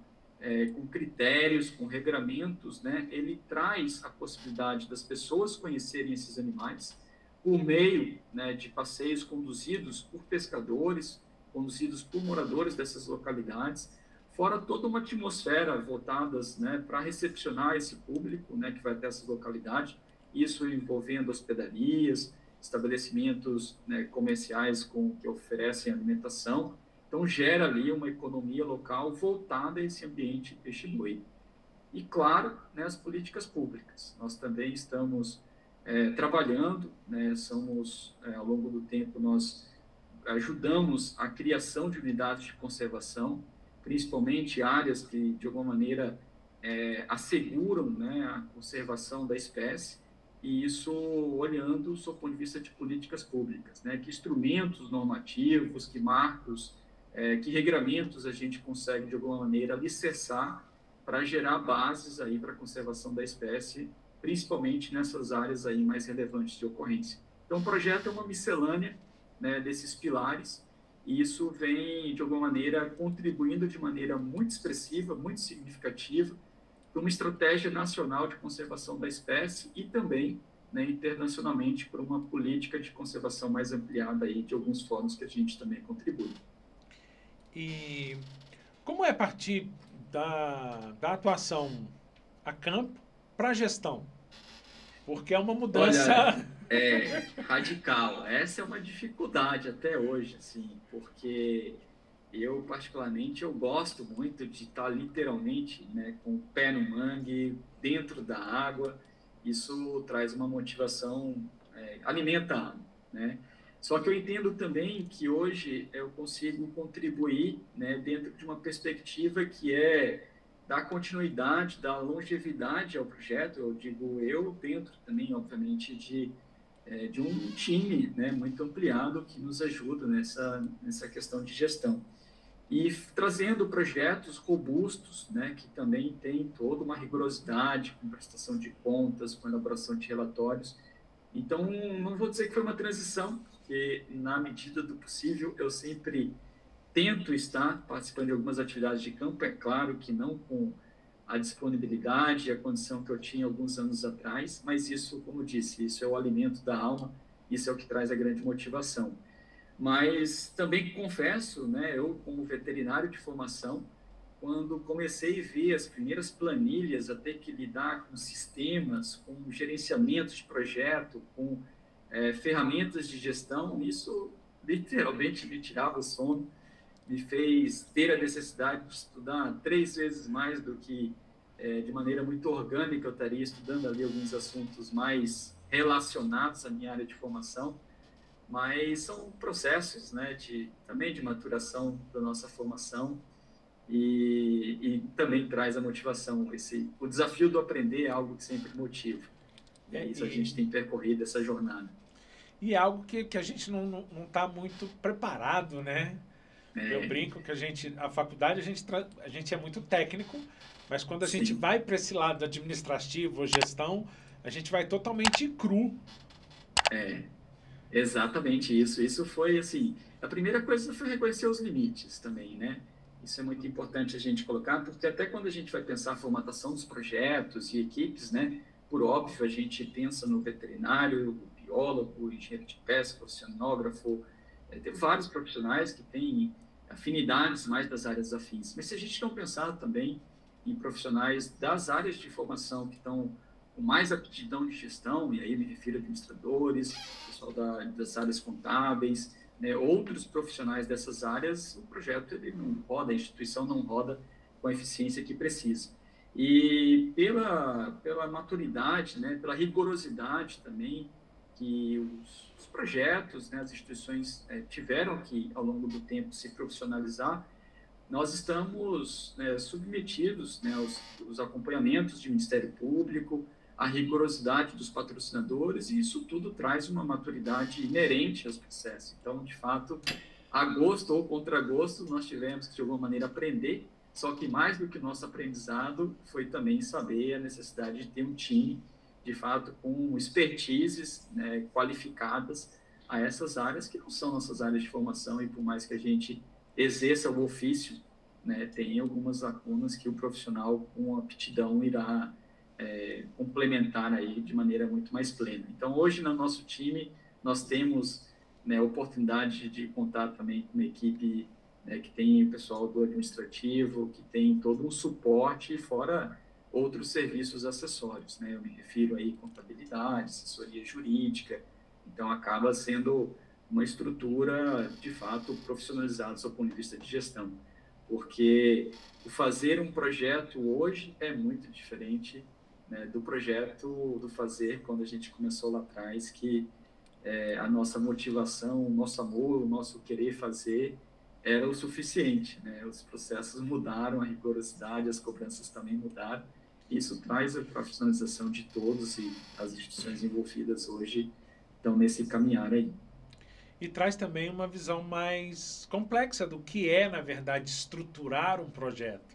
critérios, com regramentos, né, ele traz a possibilidade das pessoas conhecerem esses animais por meio, né, de passeios conduzidos por pescadores, conduzidos por moradores dessas localidades, fora toda uma atmosfera voltadas, né, para recepcionar esse público, né, que vai até essas localidades, isso envolvendo hospedarias, estabelecimentos, né, comerciais que oferecem alimentação. Então, gera ali uma economia local voltada a esse ambiente peixe-boi. E, claro, né, as políticas públicas. Nós também estamos trabalhando, né, ao longo do tempo, nós ajudamos a criação de unidades de conservação, principalmente áreas que, de alguma maneira, asseguram, né, a conservação da espécie, e isso olhando sob o ponto de vista de políticas públicas, né, que instrumentos normativos, que marcos, que regramentos a gente consegue, de alguma maneira, alicerçar para gerar bases aí para a conservação da espécie, principalmente nessas áreas aí mais relevantes de ocorrência. Então, o projeto é uma miscelânea, né, desses pilares, e isso vem, de alguma maneira, contribuindo de maneira muito expressiva, muito significativa, para uma estratégia nacional de conservação da espécie e também, né, internacionalmente, para uma política de conservação mais ampliada aí de alguns fóruns que a gente também contribui. E como é partir da atuação a campo para a gestão? Porque é uma mudança... Olha, radical. Essa é uma dificuldade até hoje, assim, porque eu, particularmente, eu gosto muito de estar literalmente, né, com o pé no mangue, dentro da água. Isso traz uma motivação, alimenta a alma, né? Só que eu entendo também que hoje eu consigo contribuir, né, dentro de uma perspectiva que é dar continuidade, dar longevidade ao projeto. Eu digo eu dentro também, obviamente, de um time, né, muito ampliado que nos ajuda nessa questão de gestão. E trazendo projetos robustos, né, que também tem toda uma rigorosidade com prestação de contas, com elaboração de relatórios. Então, não vou dizer que foi uma transição, porque na medida do possível eu sempre tento estar participando de algumas atividades de campo, é claro que não com a disponibilidade e a condição que eu tinha alguns anos atrás, mas isso, como eu disse, isso é o alimento da alma, isso é o que traz a grande motivação. Mas também confesso, né, eu como veterinário de formação, quando comecei a ver as primeiras planilhas, a ter que lidar com sistemas, com gerenciamento de projeto, com ferramentas de gestão, isso literalmente me tirava o sono, me fez ter a necessidade de estudar 3 vezes mais do que de maneira muito orgânica eu estaria estudando ali alguns assuntos mais relacionados à minha área de formação, mas são processos, né, também de maturação da nossa formação e também traz a motivação. O desafio do aprender é algo que sempre motiva. E é isso, a gente tem percorrido essa jornada. E é algo que a gente não está muito preparado, né? Eu brinco que a faculdade, a gente é muito técnico, mas quando a gente vai para esse lado administrativo, gestão, a gente vai totalmente cru. Exatamente isso. Isso foi, assim, a primeira coisa foi reconhecer os limites também, né? Isso é muito importante a gente colocar, porque até quando a gente vai pensar a formatação dos projetos e equipes, né? por óbvio, a gente pensa no veterinário, o biólogo, o engenheiro de pesca, o oceanógrafo, tem vários profissionais que têm afinidades mais das áreas afins. Mas se a gente não pensar também em profissionais das áreas de formação que estão com mais aptidão de gestão, e aí me refiro a administradores, pessoal das áreas contábeis, né, outros profissionais dessas áreas, o projeto ele não roda, a instituição não roda com a eficiência que precisa. E pela maturidade, né, pela rigorosidade também que os projetos, né, as instituições tiveram que, ao longo do tempo, se profissionalizar, nós estamos submetidos, né, aos acompanhamentos de Ministério Público, à rigorosidade dos patrocinadores, e isso tudo traz uma maturidade inerente aos processos. Então, de fato, a gosto ou contra gosto, nós tivemos que, de alguma maneira, aprender, só que mais do que o nosso aprendizado foi também saber a necessidade de ter um time, de fato, com expertises, né, qualificadas a essas áreas que não são nossas áreas de formação, e por mais que a gente exerça o ofício, né, tem algumas lacunas que o profissional com aptidão irá complementar aí de maneira muito mais plena. Então, hoje, no nosso time, nós temos, né, a oportunidade de contar também com uma equipe, né, que tem o pessoal do administrativo, que tem todo um suporte, fora outros serviços acessórios, né? Eu me refiro aí a contabilidade, assessoria jurídica. Então, acaba sendo uma estrutura, de fato, profissionalizada do ponto de vista de gestão, porque o fazer um projeto hoje é muito diferente, né, do projeto, do fazer quando a gente começou lá atrás, que a nossa motivação, o nosso amor, o nosso querer fazer era o suficiente, né? Os processos mudaram, a rigorosidade, as cobranças também mudaram. Isso traz a profissionalização de todos, e as instituições envolvidas hoje estão nesse caminhar aí. E traz também uma visão mais complexa do que é, na verdade, estruturar um projeto.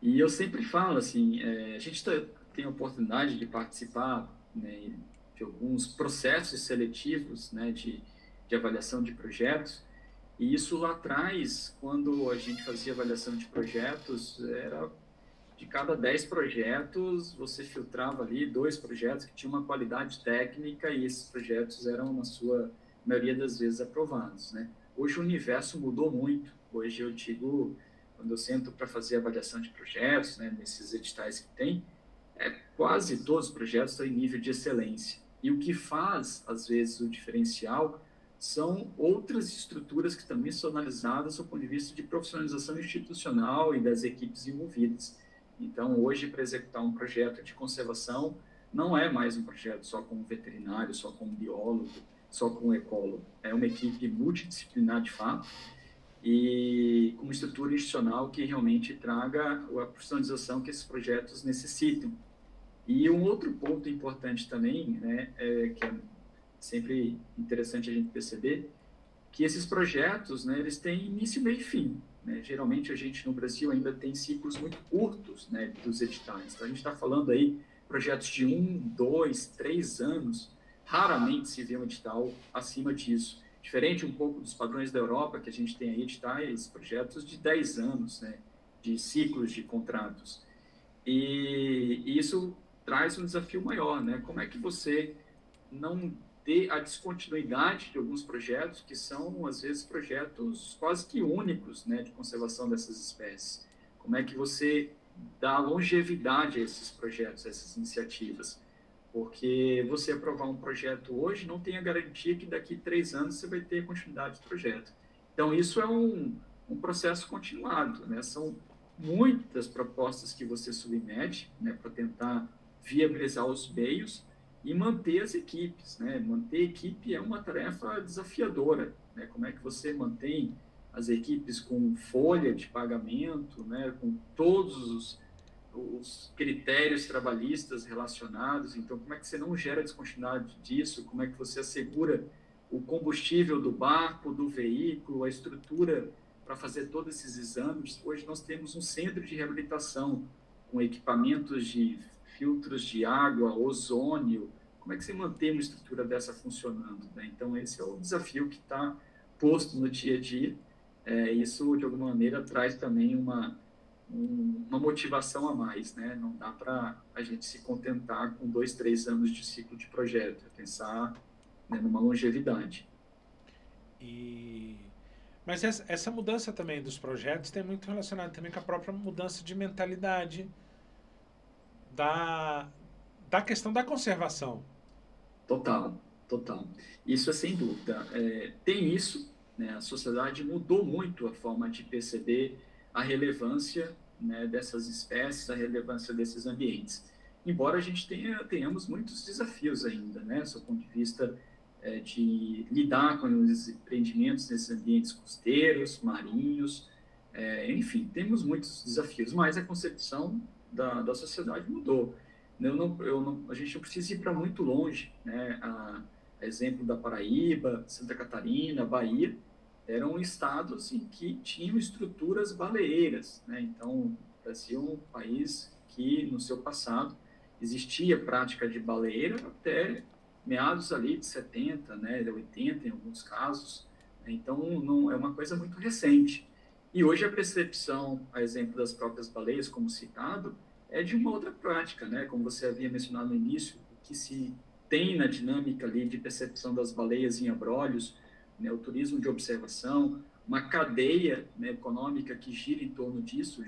E eu sempre falo assim, a gente tem a oportunidade de participar, né, de alguns processos seletivos, né, de avaliação de projetos, e isso lá atrás, quando a gente fazia avaliação de projetos, era de cada 10 projetos, você filtrava ali 2 projetos que tinham uma qualidade técnica, e esses projetos eram, na sua maioria das vezes, aprovados, né? Hoje o universo mudou muito. Hoje eu digo, quando eu sento para fazer avaliação de projetos, né, nesses editais que tem, quase todos os projetos estão em nível de excelência. E o que faz, às vezes, o diferencial são outras estruturas que também são analisadas do ponto de vista de profissionalização institucional e das equipes envolvidas. Então, hoje, para executar um projeto de conservação, não é mais um projeto só com um veterinário, só com um biólogo, só com um ecólogo. É uma equipe multidisciplinar, de fato, e com uma estrutura institucional que realmente traga a profissionalização que esses projetos necessitam. E um outro ponto importante também, né, que é sempre interessante a gente perceber, que esses projetos, né, eles têm início, meio e fim, né? Geralmente a gente no Brasil ainda tem ciclos muito curtos, né, dos editais. Então a gente está falando aí projetos de 1, 2, 3 anos, raramente se vê um edital acima disso. Diferente um pouco dos padrões da Europa, que a gente tem aí editais, projetos de 10 anos, né, de ciclos de contratos. E isso traz um desafio maior, né? Como é que você não ter a descontinuidade de alguns projetos que são, às vezes, projetos quase que únicos, né, de conservação dessas espécies? Como é que você dá longevidade a esses projetos, a essas iniciativas? Porque você aprovar um projeto hoje não tem a garantia que daqui 3 anos você vai ter continuidade do projeto. Então, isso é um processo continuado, né? São muitas propostas que você submete, né, para tentar viabilizar os meios e manter as equipes, né? Manter a equipe é uma tarefa desafiadora, né? Como é que você mantém as equipes com folha de pagamento, né? Com todos os critérios trabalhistas relacionados? Então, como é que você não gera descontinuidade disso? Como é que você assegura o combustível do barco, do veículo, a estrutura para fazer todos esses exames? Hoje nós temos um centro de reabilitação com equipamentos de filtros de água, ozônio. Como é que você mantém uma estrutura dessa funcionando, né? Então, esse é o desafio que está posto no dia a dia. Isso, de alguma maneira, traz também uma uma motivação a mais, né? Não dá para a gente se contentar com 2, 3 anos de ciclo de projeto, é pensar, né, numa longevidade. E... Mas essa mudança também dos projetos tem muito relacionado também com a própria mudança de mentalidade da, da questão da conservação. Total, total. Isso é sem dúvida. Tem isso, né? A sociedade mudou muito a forma de perceber a relevância, né, dessas espécies, a relevância desses ambientes. Embora a gente tenhamos muitos desafios ainda, né? Do ponto de vista de lidar com os empreendimentos nesses ambientes costeiros, marinhos, enfim, temos muitos desafios, mas a concepção da sociedade mudou. A gente não precisa ir para muito longe, né? Exemplo da Paraíba, Santa Catarina, Bahia, eram estados em que tinham estruturas baleeiras, né? Então, o Brasil é um país que, no seu passado, existia prática de baleeira até meados ali de 70, né? 80 em alguns casos. Então, não é uma coisa muito recente. E hoje a percepção, a exemplo das próprias baleias, como citado, é de uma outra prática, né? Como você havia mencionado no início, o que se tem na dinâmica ali de percepção das baleias em abrolhos, né? O turismo de observação, uma cadeia, né, econômica que gira em torno disso,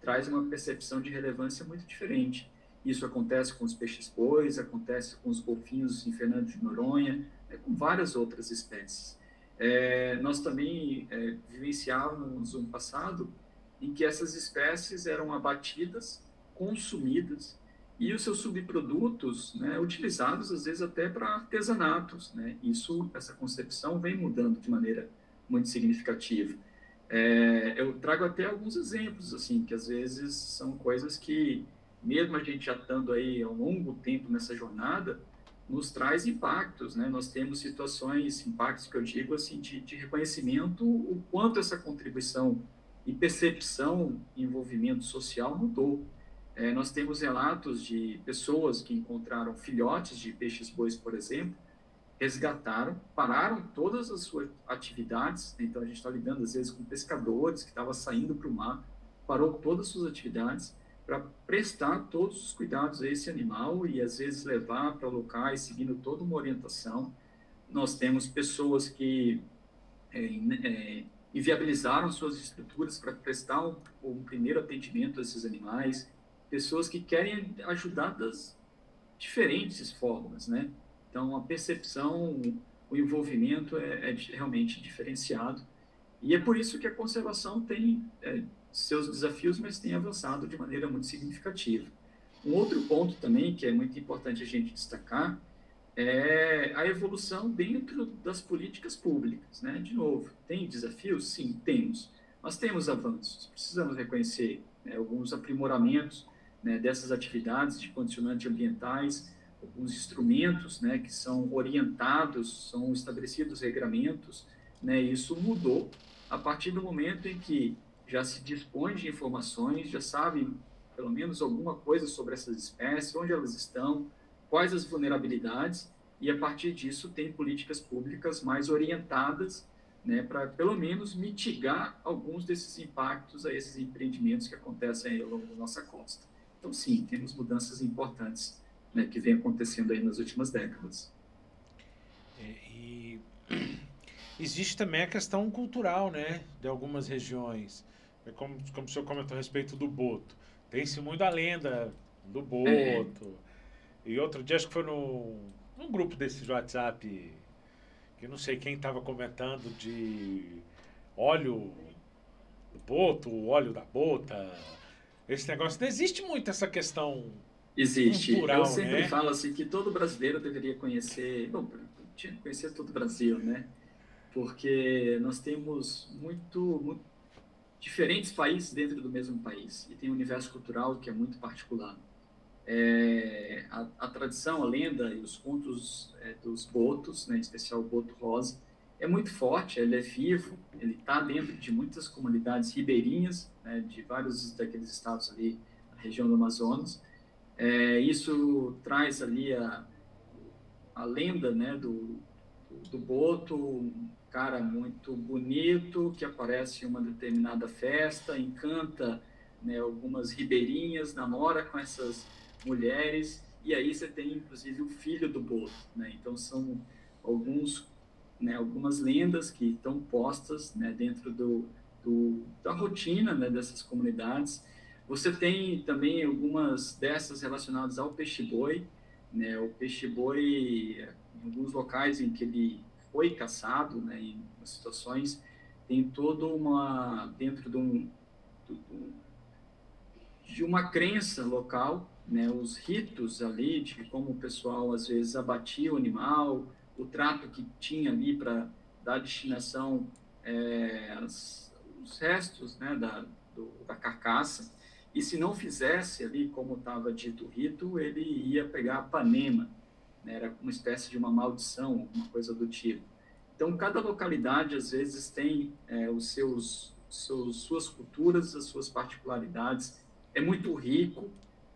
traz uma percepção de relevância muito diferente. Isso acontece com os peixes-bois, acontece com os golfinhos em Fernando de Noronha, né, com várias outras espécies. Nós também vivenciávamos no passado em que essas espécies eram abatidas, consumidas, e os seus subprodutos, né, utilizados às vezes até para artesanatos, né? Essa concepção vem mudando de maneira muito significativa. Eu trago até alguns exemplos, assim, que às vezes são coisas que, mesmo a gente já estando aí há um longo tempo nessa jornada, nos traz impactos, né? Nós temos situações, impactos que eu digo assim, de reconhecimento, o quanto essa contribuição e percepção e envolvimento social mudou. Nós temos relatos de pessoas que encontraram filhotes de peixes-bois, por exemplo, resgataram, pararam todas as suas atividades, então a gente está lidando às vezes com pescadores que estavam saindo para o mar, parou todas as suas atividades para prestar todos os cuidados a esse animal e às vezes levar para locais seguindo toda uma orientação. Nós temos pessoas que inviabilizaram suas estruturas para prestar um primeiro atendimento a esses animais, pessoas que querem ajudar das diferentes formas, né? Então, a percepção, o envolvimento é realmente diferenciado. E é por isso que a conservação tem seus desafios, mas tem avançado de maneira muito significativa. Um outro ponto também que é muito importante a gente destacar é a evolução dentro das políticas públicas, né? De novo, tem desafios? Sim, temos. Mas temos avanços. Precisamos reconhecer, né, alguns aprimoramentos, né, dessas atividades de condicionantes ambientais, alguns instrumentos, né, que são orientados, são estabelecidos regramentos, né? Isso mudou a partir do momento em que já se dispõe de informações, já sabe pelo menos alguma coisa sobre essas espécies, onde elas estão, quais as vulnerabilidades, e a partir disso tem políticas públicas mais orientadas, né, para pelo menos mitigar alguns desses impactos a esses empreendimentos que acontecem aí ao longo da nossa costa. Então, sim, temos mudanças importantes, né, que vem acontecendo aí nas últimas décadas. E existe também a questão cultural, né, de algumas regiões. Como o senhor comentou a respeito do boto. Tem-se muito a lenda do É, boto. E outro dia, acho que foi num grupo desses de WhatsApp, que não sei quem estava comentando de óleo do boto, óleo da bota. Esse negócio. Não existe muito essa questão existe. Eu cultural, sempre né? falo assim que todo brasileiro deveria conhecer, bom, tinha que conhecer todo o Brasil, né? Porque nós temos muito diferentes países dentro do mesmo país e tem um universo cultural que é muito particular. A tradição, a lenda e os contos dos botos, né, em especial o boto rosa, é muito forte, ele é vivo, ele está dentro de muitas comunidades ribeirinhas, né, de vários daqueles estados ali, na região do Amazonas. Isso traz ali a lenda, né, do boto, um cara muito bonito que aparece em uma determinada festa, encanta, né, algumas ribeirinhas, namora com essas mulheres, e aí você tem inclusive o filho do boto, né? Então são alguns, né, algumas lendas que estão postas, né, dentro da rotina, né, dessas comunidades. Você tem também algumas dessas relacionadas ao peixe-boi, né? O peixe-boi, em alguns locais em que ele foi caçado, né, em situações, tem toda uma, dentro de uma crença local, né, os ritos ali de como o pessoal às vezes abatia o animal, o trato que tinha ali para dar destinação os restos, né, da carcaça, e se não fizesse ali como estava dito o rito, ele ia pegar a panema, né, era uma espécie de uma maldição, alguma coisa do tipo. Então, cada localidade, às vezes, tem suas culturas, as suas particularidades, é muito rico,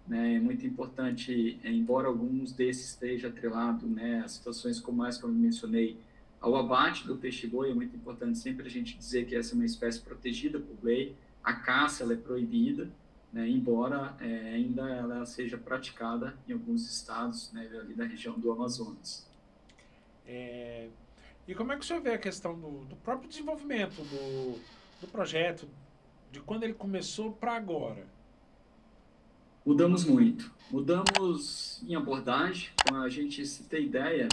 né? É muito importante, embora alguns desses estejam atrelados, né, a situações como essa que eu mencionei, ao abate do peixe-boi, é muito importante sempre a gente dizer que essa é uma espécie protegida por lei, a caça ela é proibida, né, embora ainda ela seja praticada em alguns estados, né, ali da região do Amazonas. E como é que o senhor vê a questão do próprio desenvolvimento do projeto, de quando ele começou para agora? Mudamos muito. Mudamos em abordagem, para a gente se ter ideia,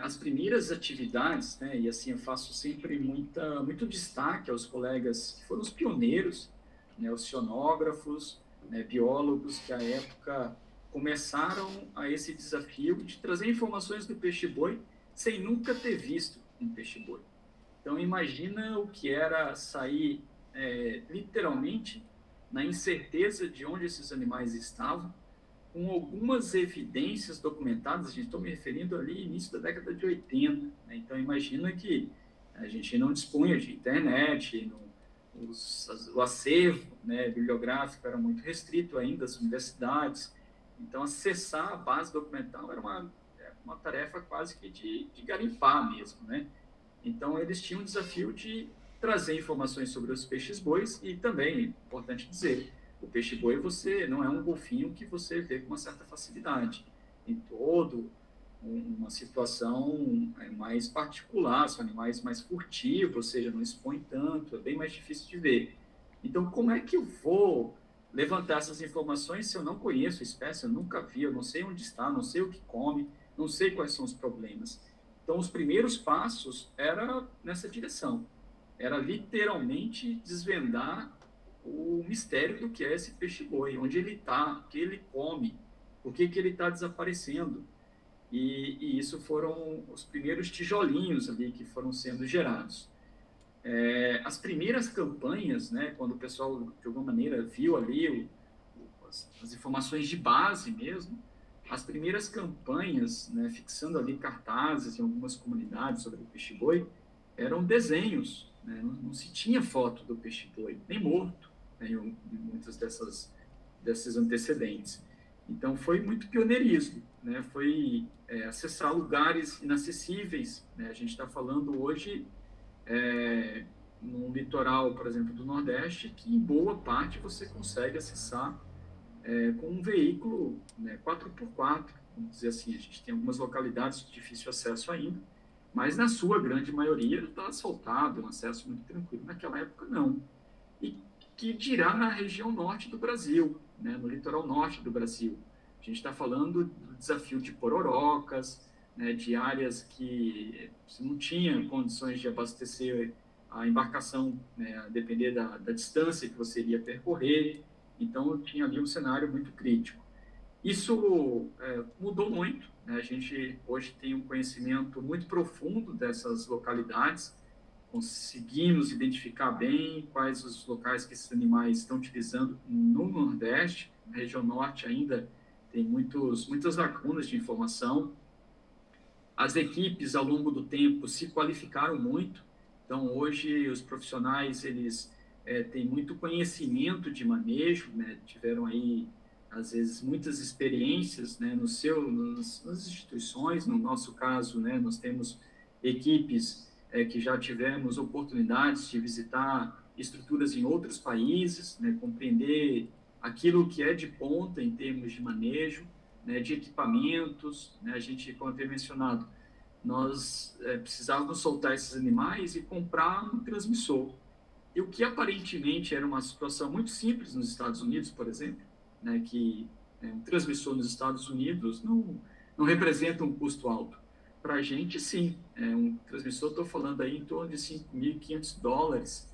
as primeiras atividades, né, e assim eu faço sempre muito destaque aos colegas que foram os pioneiros, né, os oceanógrafos, né, biólogos que à época começaram a esse desafio de trazer informações do peixe-boi sem nunca ter visto um peixe-boi. Então imagina o que era sair literalmente na incerteza de onde esses animais estavam, com algumas evidências documentadas, a gente está me referindo ali início da década de 80, né? Então imagina que a gente não dispunha de internet, o acervo, né, bibliográfico era muito restrito ainda, as universidades, então acessar a base documental era uma tarefa quase que de garimpar mesmo, né? Então eles tinham o desafio de trazer informações sobre os peixes-bois e também, importante dizer, o peixe-boi você não é um golfinho que você vê com uma certa facilidade. Em todo uma situação mais particular, são animais mais furtivos, ou seja, não expõem tanto, é bem mais difícil de ver. Então, como é que eu vou levantar essas informações se eu não conheço a espécie, eu nunca vi, eu não sei onde está, não sei o que come, não sei quais são os problemas. Então, os primeiros passos era nessa direção. Era literalmente desvendar o mistério do que é esse peixe-boi, onde ele está, o que ele come, por que ele está desaparecendo. E isso foram os primeiros tijolinhos ali que foram sendo gerados. As primeiras campanhas, né, quando o pessoal, de alguma maneira, viu ali as informações de base mesmo, as primeiras campanhas, né, fixando ali cartazes em algumas comunidades sobre o peixe-boi, eram desenhos, né, não se tinha foto do peixe-boi, nem morto, né, em muitas desses antecedentes. Então, foi muito pioneirismo, né, foi acessar lugares inacessíveis, né, a gente está falando hoje no litoral, por exemplo, do Nordeste, que em boa parte você consegue acessar com um veículo, né, 4x4, vamos dizer assim. A gente tem algumas localidades de difícil acesso ainda, mas na sua grande maioria está asfaltado, um acesso muito tranquilo. Naquela época, não. E que dirá na região norte do Brasil, né, no litoral norte do Brasil. A gente está falando do desafio de pororocas, né, de áreas que você não tinha condições de abastecer a embarcação, né, a depender da distância que você iria percorrer. Então, tinha ali um cenário muito crítico. Isso mudou muito, né? A gente hoje tem um conhecimento muito profundo dessas localidades, conseguimos identificar bem quais os locais que esses animais estão utilizando no Nordeste. Na região Norte ainda tem muitas lacunas de informação. As equipes, ao longo do tempo, se qualificaram muito. Então, hoje, os profissionais, eles têm muito conhecimento de manejo, né? Tiveram aí, às vezes, muitas experiências, né? Nas instituições. No nosso caso, né? Nós temos equipes que já tivemos oportunidades de visitar estruturas em outros países, né, compreender aquilo que é de ponta em termos de manejo, né, de equipamentos, né, a gente, como eu havia mencionado, nós precisávamos soltar esses animais e comprar um transmissor. E o que aparentemente era uma situação muito simples nos Estados Unidos, por exemplo, né, que um transmissor nos Estados Unidos não representa um custo alto. Para a gente, sim. Um transmissor, estou falando aí em torno de $5.500,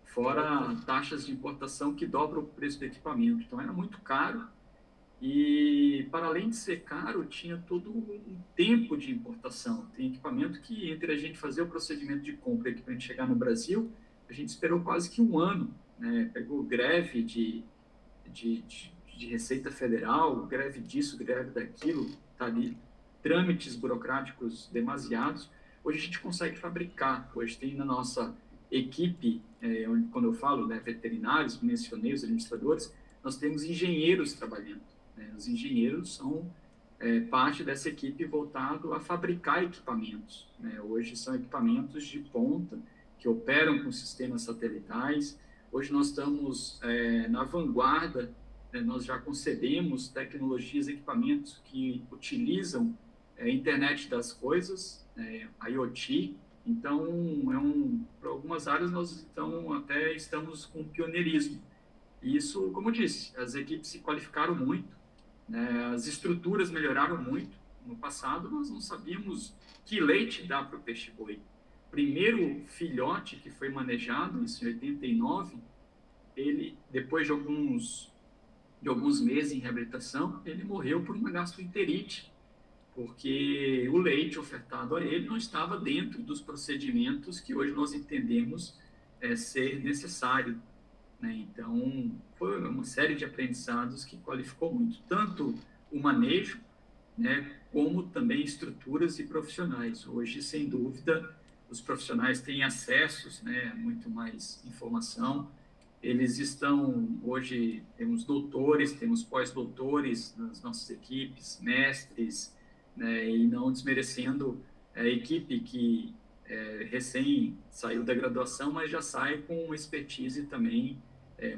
fora taxas de importação que dobram o preço do equipamento. Então, era muito caro. E, para além de ser caro, tinha todo um tempo de importação. Tem equipamento que, entre a gente fazer o procedimento de compra e o equipamento chegar no Brasil, a gente esperou quase que um ano, né? Pegou greve de Receita Federal, greve disso, greve daquilo, tá ali, trâmites burocráticos demasiados. Hoje a gente consegue fabricar. Hoje tem na nossa equipe, quando eu falo, né, veterinários, mencionei os administradores, nós temos engenheiros trabalhando. Os engenheiros são parte dessa equipe voltado a fabricar equipamentos, né? Hoje são equipamentos de ponta que operam com sistemas satelitais. Hoje nós estamos na vanguarda, né? Nós já concebemos tecnologias, equipamentos que utilizam a internet das coisas, IoT. Então, para algumas áreas nós então, até estamos com pioneirismo. E isso, como eu disse, as equipes se qualificaram muito, né? As estruturas melhoraram muito. No passado, nós não sabíamos que leite dá para o peixe-boi. Primeiro filhote que foi manejado, isso em 89, ele, depois de alguns meses em reabilitação, ele morreu por uma gastroenterite, porque o leite ofertado a ele não estava dentro dos procedimentos que hoje nós entendemos ser necessário, né? Então, foi uma série de aprendizados que qualificou muito, tanto o manejo, né, como também estruturas e profissionais. Hoje, sem dúvida, os profissionais têm acessos, né, muito mais informação. Eles estão, hoje, temos doutores, temos pós-doutores nas nossas equipes, mestres, né, e não desmerecendo a equipe que recém saiu da graduação, mas já sai com uma expertise também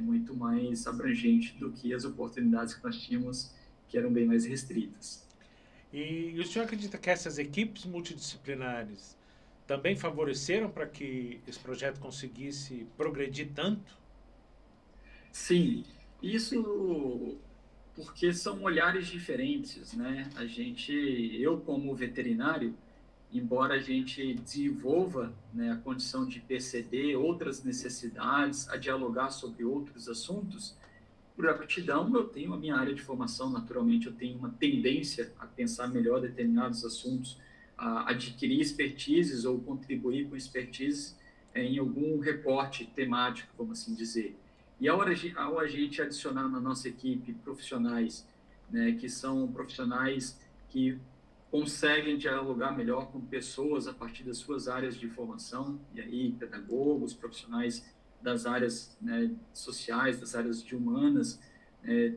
muito mais abrangente do que as oportunidades que nós tínhamos, que eram bem mais restritas. E o senhor acredita que essas equipes multidisciplinares também favoreceram para que esse projeto conseguisse progredir tanto? Sim, isso porque são olhares diferentes, né? Eu como veterinário, embora a gente desenvolva, né, a condição de perceber outras necessidades, a dialogar sobre outros assuntos, por aptidão eu tenho a minha área de formação, naturalmente eu tenho uma tendência a pensar melhor determinados assuntos, a adquirir expertises ou contribuir com expertise em algum recorte temático, vamos assim dizer. E ao a gente adicionar na nossa equipe profissionais, né, que são profissionais que conseguem dialogar melhor com pessoas a partir das suas áreas de formação, e aí pedagogos, profissionais das áreas, né, sociais, das áreas de humanas,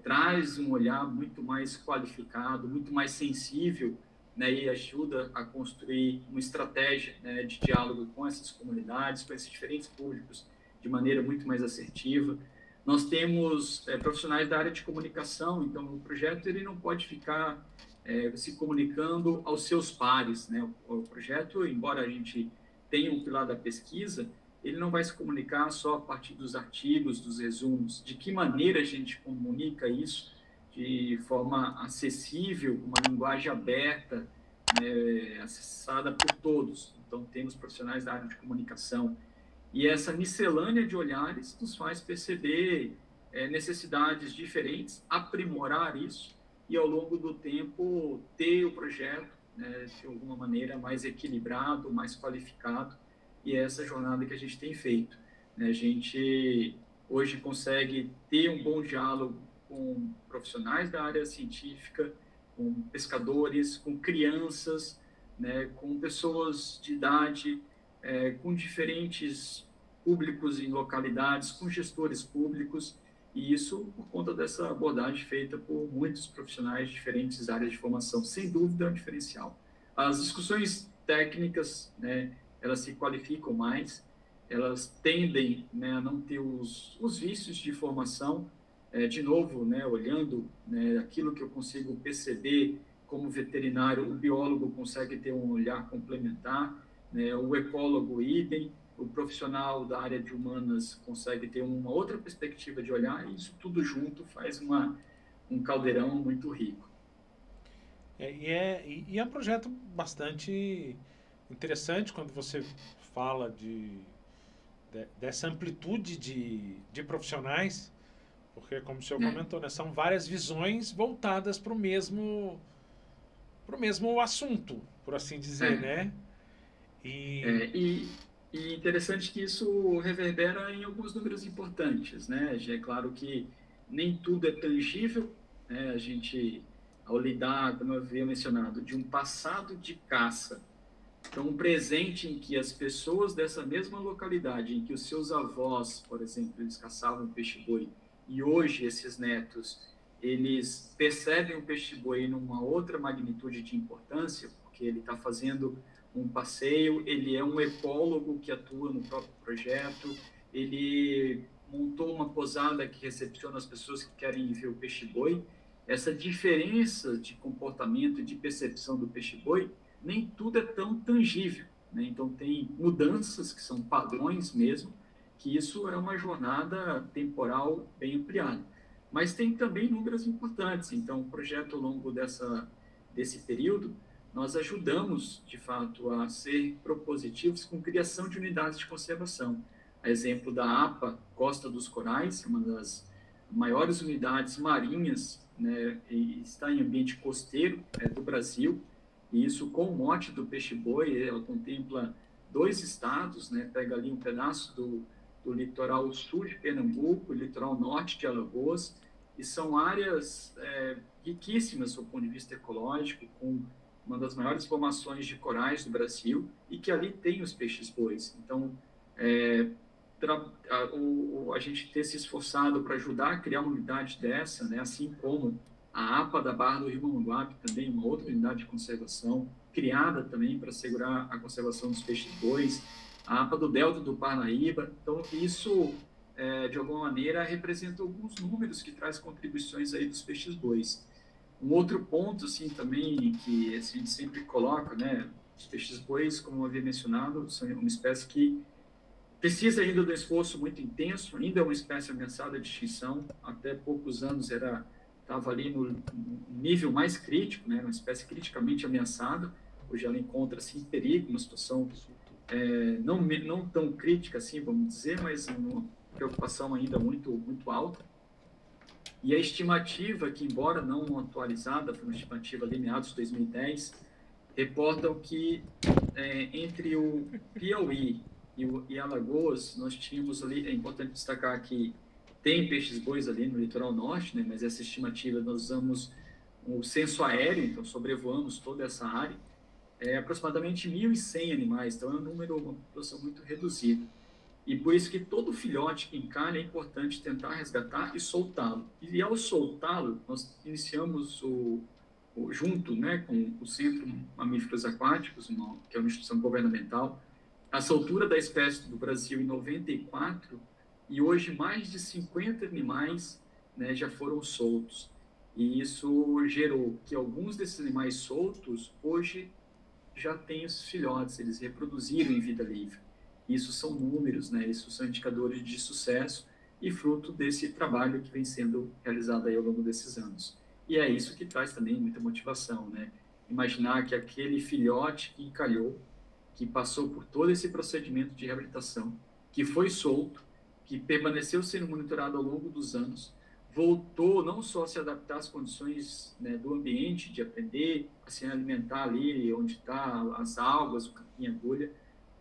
traz um olhar muito mais qualificado, muito mais sensível, né, e ajuda a construir uma estratégia, né, de diálogo com essas comunidades, com esses diferentes públicos, de maneira muito mais assertiva. Nós temos profissionais da área de comunicação, então o projeto ele não pode ficar se comunicando aos seus pares, né? O projeto, embora a gente tenha um pilar da pesquisa, ele não vai se comunicar só a partir dos artigos, dos resumos. De que maneira a gente comunica isso de forma acessível, uma linguagem aberta, né, acessada por todos. Então, temos profissionais da área de comunicação. E essa miscelânea de olhares nos faz perceber necessidades diferentes, aprimorar isso e, ao longo do tempo, ter o projeto, né, de alguma maneira, mais equilibrado, mais qualificado. E é essa jornada que a gente tem feito, né? A gente hoje consegue ter um bom diálogo com profissionais da área científica, com pescadores, com crianças, né, com pessoas de idade, com diferentes públicos em localidades, com gestores públicos, e isso por conta dessa abordagem feita por muitos profissionais de diferentes áreas de formação. Sem dúvida é um diferencial. As discussões técnicas, né, elas se qualificam mais, elas tendem, né, a não ter os vícios de formação, de novo, né, olhando, né, aquilo que eu consigo perceber como veterinário, o biólogo consegue ter um olhar complementar, né, o ecólogo idem, o profissional da área de humanas consegue ter uma outra perspectiva de olhar, e isso tudo junto faz um caldeirão muito rico. E é um projeto bastante interessante quando você fala dessa amplitude de profissionais, porque, como o senhor comentou, né, são várias visões voltadas para o mesmo assunto, por assim dizer, É, né? é, E, e interessante que isso reverbera em alguns números importantes, né? Já é claro que nem tudo é tangível, né? A gente, ao lidar, como eu havia mencionado, de um passado de caça, então um presente em que as pessoas dessa mesma localidade, em que os seus avós, por exemplo, eles caçavam peixe-boi, e hoje esses netos, eles percebem o peixe-boi numa outra magnitude de importância, porque ele está fazendo um passeio, ele é um ecólogo que atua no próprio projeto, ele montou uma posada que recepciona as pessoas que querem ver o peixe-boi. Essa diferença de comportamento e de percepção do peixe-boi, nem tudo é tão tangível, né? Então, tem mudanças que são padrões mesmo, que isso é uma jornada temporal bem ampliada. Mas tem também números importantes. Então, o projeto ao longo desse período, nós ajudamos, de fato, a ser propositivos com criação de unidades de conservação. A exemplo da APA Costa dos Corais, uma das maiores unidades marinhas, né, e está em ambiente costeiro do Brasil, e isso com o mote do peixe-boi, ela contempla 2 estados, né, pega ali um pedaço do litoral sul de Pernambuco, litoral norte de Alagoas, e são áreas riquíssimas do ponto de vista ecológico, com uma das maiores formações de corais do Brasil, e que ali tem os peixes-bois. Então, a gente ter se esforçado para ajudar a criar uma unidade dessa, né, assim como a APA da Barra do Rio Mamanguape, também uma outra unidade de conservação, criada também para assegurar a conservação dos peixes-bois, a APA do Delta do Parnaíba. Então, isso, de alguma maneira, representa alguns números que traz contribuições aí dos peixes-bois. Um outro ponto, assim, também, que a gente sempre coloca, né, os peixes-bois, como eu havia mencionado, são uma espécie que precisa ainda de um esforço muito intenso, ainda é uma espécie ameaçada de extinção, até poucos anos estava ali no nível mais crítico, né, uma espécie criticamente ameaçada, hoje ela encontra-se em perigo, uma situação não tão crítica assim, vamos dizer, mas uma preocupação ainda muito alta. E a estimativa, que embora não atualizada, foi uma estimativa ali meados de 2010, reportam que entre o Piauí e Alagoas, nós tínhamos ali, é importante destacar que tem peixes-bois ali no litoral norte, né, mas essa estimativa nós usamos o censo aéreo, então sobrevoamos toda essa área, aproximadamente 1.100 animais, então é um número, uma população muito reduzida. E por isso que todo filhote que encalha é importante tentar resgatar e soltá-lo. E ao soltá-lo, nós iniciamos junto, né, com o Centro Mamíferos Aquáticos, que é uma instituição governamental, a soltura da espécie do Brasil em 94, e hoje mais de 50 animais, né, já foram soltos. E isso gerou que alguns desses animais soltos hoje já têm os filhotes, eles reproduziram em vida livre. Isso são números, né? Isso são indicadores de sucesso e fruto desse trabalho que vem sendo realizado aí ao longo desses anos. E é isso que traz também muita motivação, né? Imaginar que aquele filhote que encalhou, que passou por todo esse procedimento de reabilitação, que foi solto, que permaneceu sendo monitorado ao longo dos anos, voltou não só a se adaptar às condições, né, do ambiente, de aprender a se alimentar ali onde está as algas, o capim-agulha,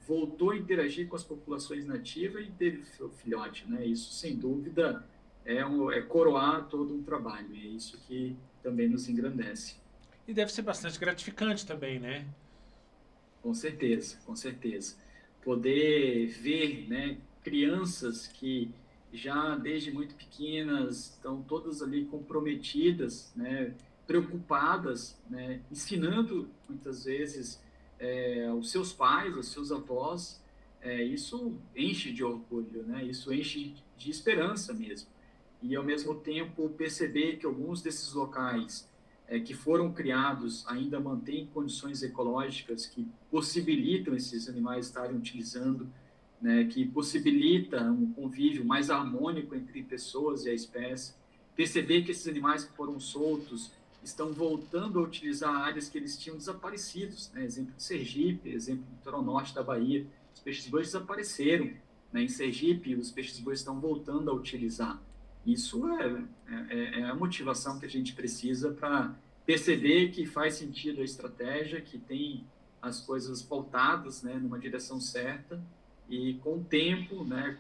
voltou a interagir com as populações nativas e teve filhote, né? Isso, sem dúvida, é coroar todo um trabalho, e é isso que também nos engrandece. e deve ser bastante gratificante também, né? Com certeza, com certeza. Poder ver, né, crianças que já desde muito pequenas estão todas ali comprometidas, né, preocupadas, né, ensinando muitas vezes aos seus pais, aos seus avós, isso enche de orgulho, né? Isso enche de esperança mesmo. E, ao mesmo tempo, perceber que alguns desses locais que foram criados ainda mantêm condições ecológicas que possibilitam esses animais estarem utilizando, né? Que possibilita um convívio mais harmônico entre pessoas e a espécie. Perceber que esses animais que foram soltos estão voltando a utilizar áreas que eles tinham desaparecidos, né? Exemplo de Sergipe, exemplo do litoral norte da Bahia. Os peixes-bois desapareceram, né? Em Sergipe, os peixes-bois estão voltando a utilizar. Isso é a motivação que a gente precisa para perceber que faz sentido a estratégia, que tem as coisas pautadas, né, numa direção certa, e com o tempo, né,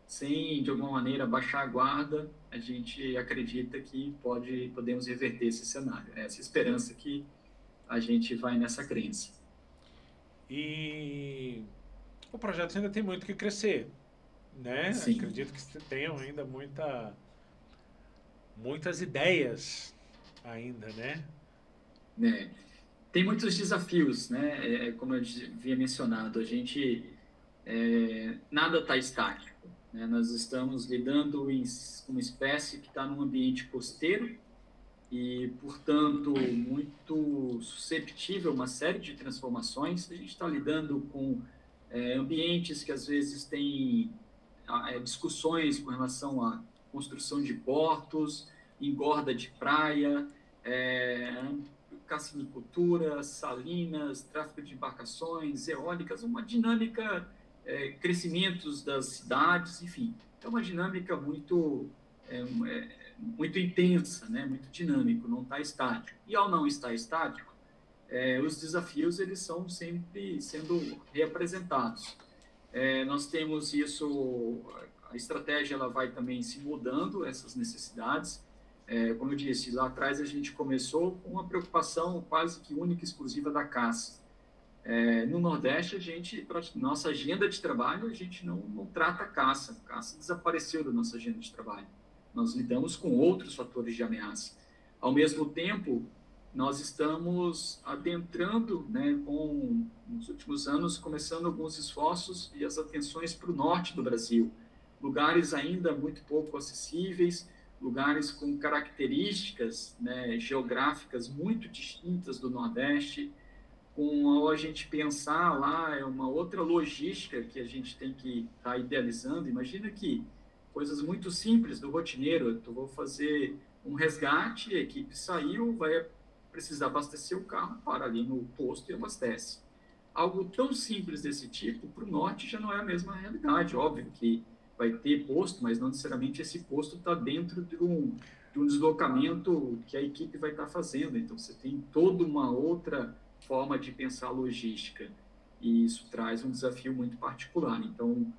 sem, de alguma maneira, baixar a guarda, a gente acredita que podemos reverter esse cenário. É essa esperança que a gente vai nessa crença. E o projeto ainda tem muito que crescer, né? Sim. Acredito que tenham ainda muitas ideias ainda, né? Tem muitos desafios, né? Como eu havia mencionado, a gente nada está estático, né? Nós estamos lidando com uma espécie que está num ambiente costeiro e, portanto, muito susceptível a uma série de transformações. A gente está lidando com ambientes que às vezes têm discussões com relação à construção de portos, engorda de praia, cassinicultura, salinas, tráfego de embarcações, eólicas, uma dinâmica, crescimentos das cidades, enfim, é uma dinâmica muito intensa, né? Muito dinâmico, não está estático. E ao não estar estático, os desafios eles são sempre sendo reapresentados. Nós temos isso, a estratégia ela vai também se mudando, essas necessidades. Como eu disse, lá atrás a gente começou com uma preocupação quase que única e exclusiva da caça. No Nordeste, nossa agenda de trabalho, a gente não trata a caça. A caça desapareceu da nossa agenda de trabalho. Nós lidamos com outros fatores de ameaça. Ao mesmo tempo, nós estamos adentrando, né, nos últimos anos, começando alguns esforços e as atenções para o norte do Brasil. Lugares ainda muito pouco acessíveis, lugares com características, né, geográficas muito distintas do Nordeste. Ao a gente pensar lá, é uma outra logística que a gente tem que estar idealizando. Imagina que coisas muito simples do rotineiro, eu vou fazer um resgate, a equipe saiu, vai precisar abastecer o carro, para ali no posto e abastece. Algo tão simples desse tipo, para o norte já não é a mesma realidade. Óbvio que vai ter posto, mas não necessariamente esse posto está dentro de um deslocamento que a equipe vai estar fazendo. Então, você tem toda uma outra forma de pensar a logística, e isso traz um desafio muito particular. Então,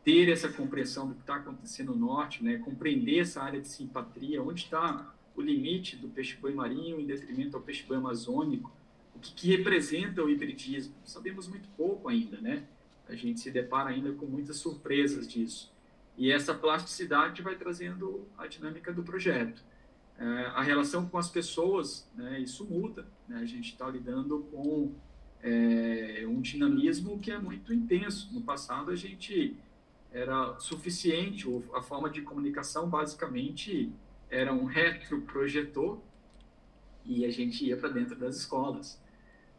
ter essa compreensão do que está acontecendo no norte, né, compreender essa área de simpatia, onde está o limite do peixe-boi marinho em detrimento ao peixe-boi amazônico, o que representa o hibridismo. Sabemos muito pouco ainda, né? A gente se depara ainda com muitas surpresas disso. E essa plasticidade vai trazendo a dinâmica do projeto. A relação com as pessoas, né, isso muda, né? A gente está lidando com um dinamismo que é muito intenso. No passado, a gente era suficiente, a forma de comunicação basicamente era um retroprojetor e a gente ia para dentro das escolas,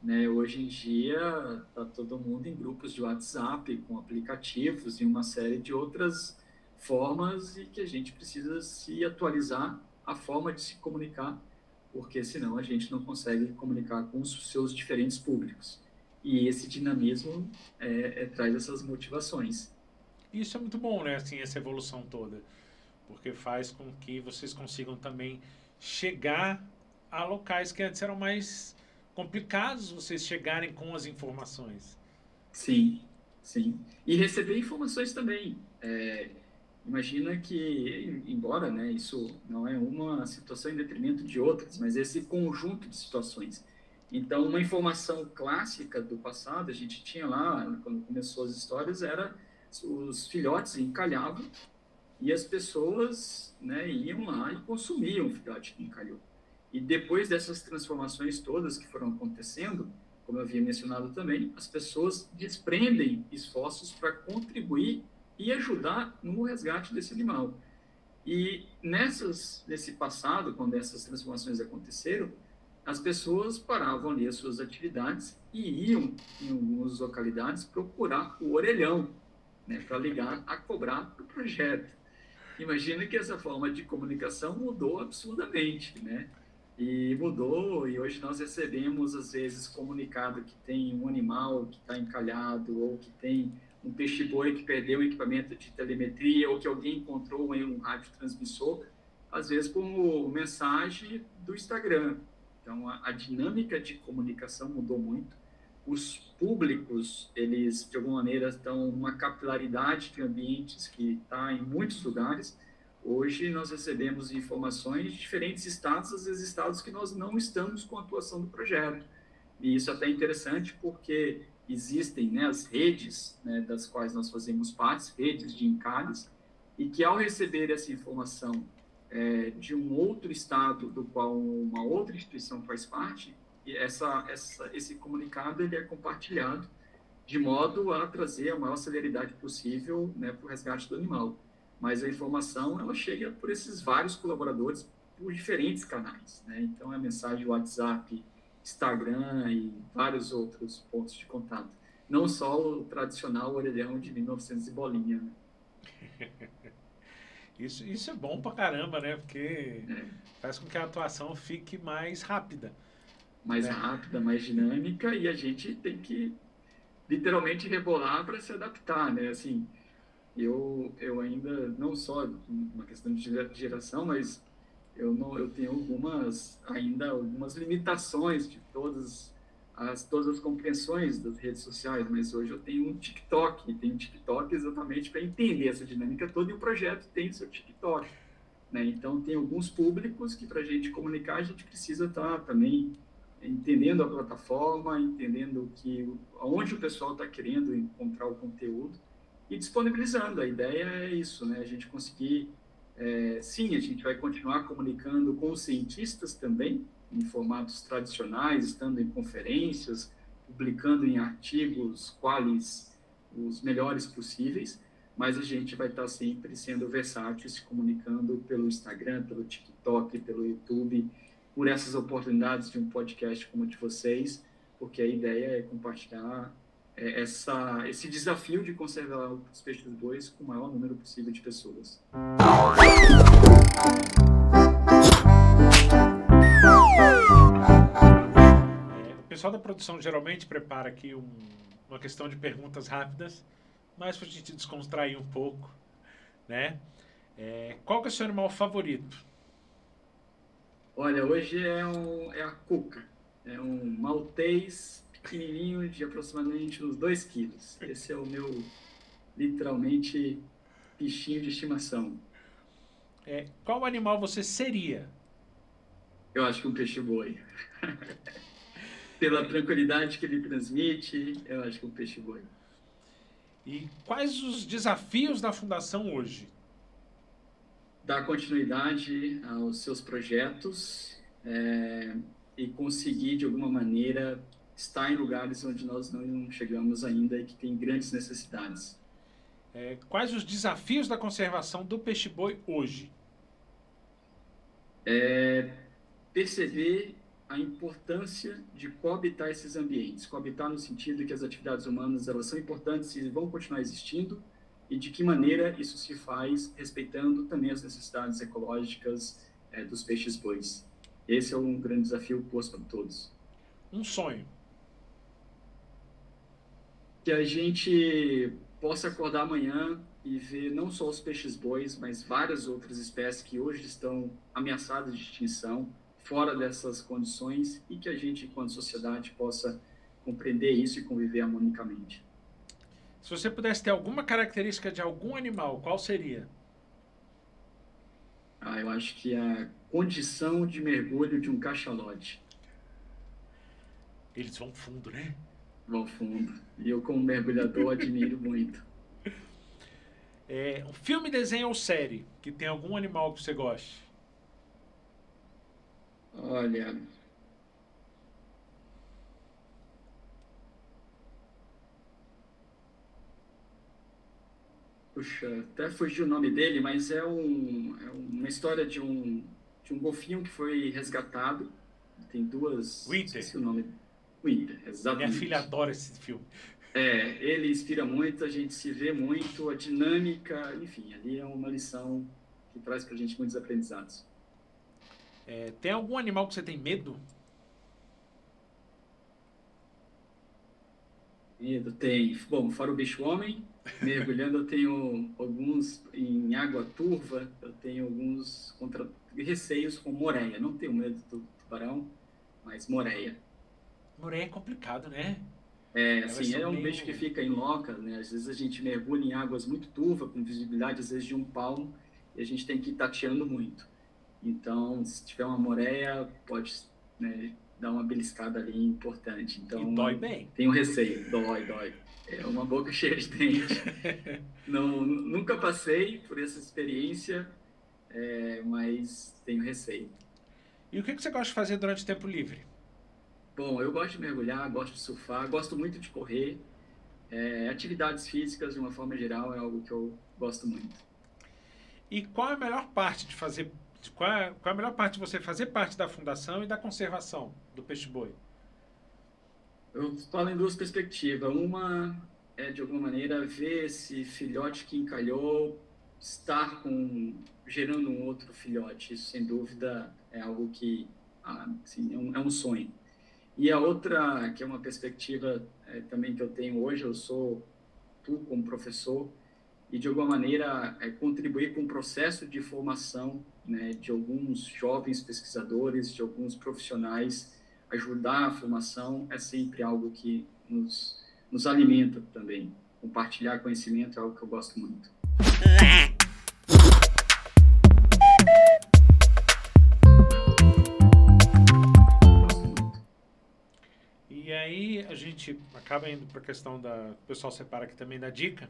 né? Hoje em dia está todo mundo em grupos de WhatsApp, com aplicativos e uma série de outras formas, e que a gente precisa se atualizar a forma de se comunicar, porque senão a gente não consegue comunicar com os seus diferentes públicos. E esse dinamismo traz essas motivações. Isso é muito bom, né? Assim, essa evolução toda. Porque faz com que vocês consigam também chegar a locais que antes eram mais complicados vocês chegarem com as informações. Sim, sim. E receber informações também. Imagina que, embora, né, isso não é uma situação em detrimento de outras, mas esse conjunto de situações. Então, uma informação clássica do passado, a gente tinha lá, quando começou as histórias, era os filhotes encalhavam e as pessoas, né, iam lá e consumiam o filhote que encalhou. E depois dessas transformações todas que foram acontecendo, como eu havia mencionado também, as pessoas desprendem esforços para contribuir e ajudar no resgate desse animal. E nesse passado, quando essas transformações aconteceram, as pessoas paravam ali as suas atividades e iam, em algumas localidades, procurar o orelhão, né, para ligar a cobrar o projeto. Imagina que essa forma de comunicação mudou absurdamente, né? E mudou, e hoje nós recebemos, às vezes, comunicado que tem um animal que está encalhado, ou que tem um peixe-boi que perdeu o equipamento de telemetria, ou que alguém encontrou em um radiotransmissor, às vezes como mensagem do Instagram. Então, a dinâmica de comunicação mudou muito. Os públicos, eles, de alguma maneira, estão uma capilaridade de ambientes que está em muitos lugares. Hoje, nós recebemos informações de diferentes estados, às vezes estados que nós não estamos com a atuação do projeto. E isso é até interessante porque existem, né, as redes, né, das quais nós fazemos parte, redes de encalhes, e que ao receber essa informação de um outro estado do qual uma outra instituição faz parte, e esse comunicado ele é compartilhado de modo a trazer a maior celeridade possível, né, para o resgate do animal. Mas a informação ela chega por esses vários colaboradores por diferentes canais, né? Então, a mensagem WhatsApp, Instagram e vários outros pontos de contato. Não só o tradicional orelhão de 1900 e bolinha, né? Isso é bom pra caramba, né? Porque faz com que a atuação fique mais rápida. Mais rápida, mais dinâmica, e a gente tem que literalmente rebolar para se adaptar, né? Assim, eu ainda, não só uma questão de geração, mas eu tenho ainda algumas limitações de todas as compreensões das redes sociais, mas hoje eu tenho um TikTok, e tenho um TikTok exatamente para entender essa dinâmica toda, e o projeto tem o seu TikTok, né? Então, tem alguns públicos que, para a gente comunicar, a gente precisa estar também entendendo a plataforma, entendendo onde o pessoal está querendo encontrar o conteúdo e disponibilizando. A ideia é isso, né? A gente conseguir... sim, a gente vai continuar comunicando com os cientistas também, em formatos tradicionais, estando em conferências, publicando em artigos quais os melhores possíveis, mas a gente vai estar sempre sendo versátil, se comunicando pelo Instagram, pelo TikTok, pelo YouTube, por essas oportunidades de um podcast como o de vocês, porque a ideia é compartilhar esse desafio de conservar os peixes-bois com o maior número possível de pessoas. O pessoal da produção geralmente prepara aqui uma questão de perguntas rápidas, mas para a gente descontrair um pouco, né? Qual que é o seu animal favorito? Olha, hoje é a Cuca. É um maltês pequenininho de aproximadamente uns 2 quilos. Esse é o meu, literalmente, bichinho de estimação. Qual animal você seria? Eu acho que um peixe-boi. Pela tranquilidade que ele transmite, eu acho que um peixe-boi. E quais os desafios da Fundação hoje? Dar continuidade aos seus projetos e conseguir, de alguma maneira, estar em lugares onde nós não chegamos ainda e que tem grandes necessidades. Quais os desafios da conservação do peixe-boi hoje? Perceber a importância de coabitar esses ambientes. Coabitar no sentido que as atividades humanas elas são importantes e vão continuar existindo, e de que maneira isso se faz respeitando também as necessidades ecológicas dos peixes-bois. Esse é um grande desafio posto para todos. Um sonho. Que a gente possa acordar amanhã e ver não só os peixes-bois, mas várias outras espécies que hoje estão ameaçadas de extinção, fora dessas condições, e que a gente, enquanto sociedade, possa compreender isso e conviver harmonicamente. Se você pudesse ter alguma característica de algum animal, qual seria? Eu acho que a condição de mergulho de um cachalote. Eles vão fundo, né? Vão fundo. E eu, como mergulhador, admiro muito. Um filme, desenho ou série que tem algum animal que você goste? Olha, puxa, até fugiu o nome dele, mas é uma história de um golfinho que foi resgatado. Tem duas, Winter. esqueci o nome. Winter, Minha filha exatamente. adora esse filme. Ele inspira muito, a gente se vê muito, a dinâmica, enfim, ali é uma lição que traz para a gente muitos aprendizados. Tem algum animal que você tem medo? Medo tem, bom, fora o bicho-homem, mergulhando eu tenho alguns em água turva, eu tenho alguns receios com moreia. Não tenho medo do tubarão, mas moreia. Moreia é complicado, né? Elas Assim, são é um peixe que meio... fica em loca, né? Às vezes a gente mergulha em águas muito turvas, com visibilidade às vezes de um palmo, e a gente tem que ir tateando muito. Então, se tiver uma moreia, pode, né, dar uma beliscada ali importante. E Então, dói eu bem. tenho receio, dói, dói. É uma boca cheia de dente. Não, nunca passei por essa experiência, mas tenho receio. E o que você gosta de fazer durante o tempo livre? Bom, eu gosto de mergulhar, gosto de surfar, gosto muito de correr. Atividades físicas, de uma forma geral, é algo que eu gosto muito. E qual é a melhor parte de fazer... qual é a melhor parte de você fazer parte da fundação e da conservação do peixe-boi? Eu falo em duas perspectivas. Uma é, de alguma maneira, ver esse filhote que encalhou estar gerando um outro filhote. Isso, sem dúvida, é algo que assim, é um sonho. E a outra, que é uma perspectiva também que eu tenho hoje, eu tu como professor, e de alguma maneira contribuir com o processo de formação, né, de alguns jovens pesquisadores, de alguns profissionais, ajudar a formação é sempre algo que nos alimenta também. Compartilhar conhecimento é algo que eu gosto muito. Gosto muito. E aí a gente acaba indo para a questão da... O pessoal separa aqui também da dica.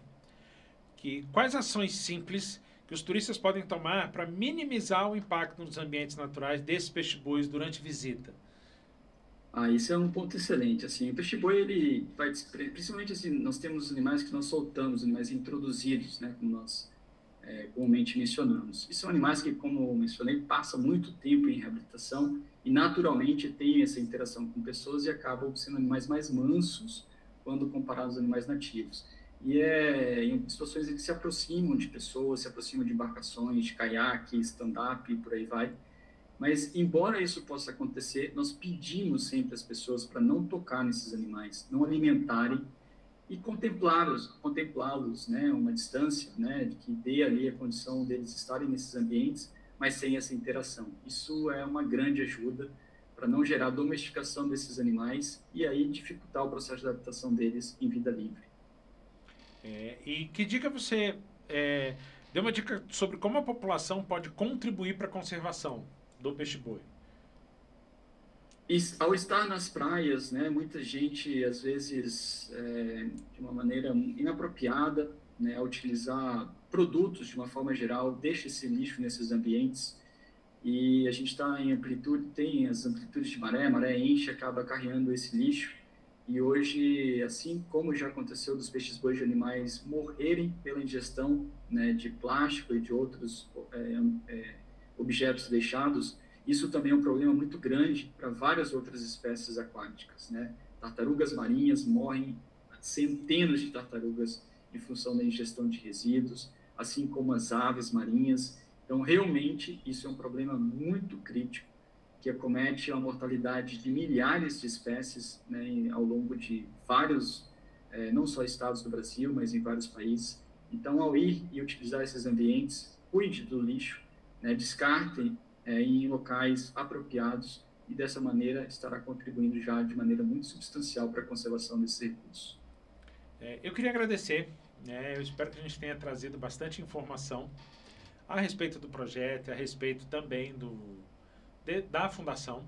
Que quais ações simples que os turistas podem tomar para minimizar o impacto nos ambientes naturais desses peixe-bois durante visita? Isso é um ponto excelente. Assim, o peixe-boi, ele vai, principalmente assim, nós temos animais que nós soltamos, animais introduzidos, né, como nós comumente mencionamos. E são animais que, como eu mencionei, passam muito tempo em reabilitação e naturalmente têm essa interação com pessoas e acabam sendo animais mais mansos quando comparados aos animais nativos. E em situações em que se aproximam de pessoas, se aproximam de embarcações, de caiaque, stand-up e por aí vai. Mas, embora isso possa acontecer, nós pedimos sempre às pessoas para não tocar nesses animais, não alimentarem e contemplá-los, né, uma distância, né, de que dê ali a condição deles estarem nesses ambientes, mas sem essa interação. Isso é uma grande ajuda para não gerar domesticação desses animais e aí dificultar o processo de adaptação deles em vida livre. E que dica você deu uma dica sobre como a população pode contribuir para a conservação do peixe-boi? E ao estar nas praias, né, muita gente, às vezes, de uma maneira inapropriada, né, a utilizar produtos de uma forma geral, deixa esse lixo nesses ambientes. E a gente está em amplitude, tem as amplitudes de maré, a maré enche, acaba carregando esse lixo. E hoje, assim como já aconteceu dos peixes-boi de animais morrerem pela ingestão, né, de plástico e de outros objetos deixados, isso também é um problema muito grande para várias outras espécies aquáticas, né? Tartarugas marinhas morrem, centenas de tartarugas em função da ingestão de resíduos, assim como as aves marinhas. Então, realmente, isso é um problema muito crítico que acomete a mortalidade de milhares de espécies, né, ao longo de vários, não só estados do Brasil, mas em vários países. Então, ao ir e utilizar esses ambientes, cuide do lixo, né, descarte em locais apropriados e dessa maneira estará contribuindo já de maneira muito substancial para a conservação desses recursos. Eu queria agradecer, né, eu espero que a gente tenha trazido bastante informação a respeito do projeto, a respeito também da fundação,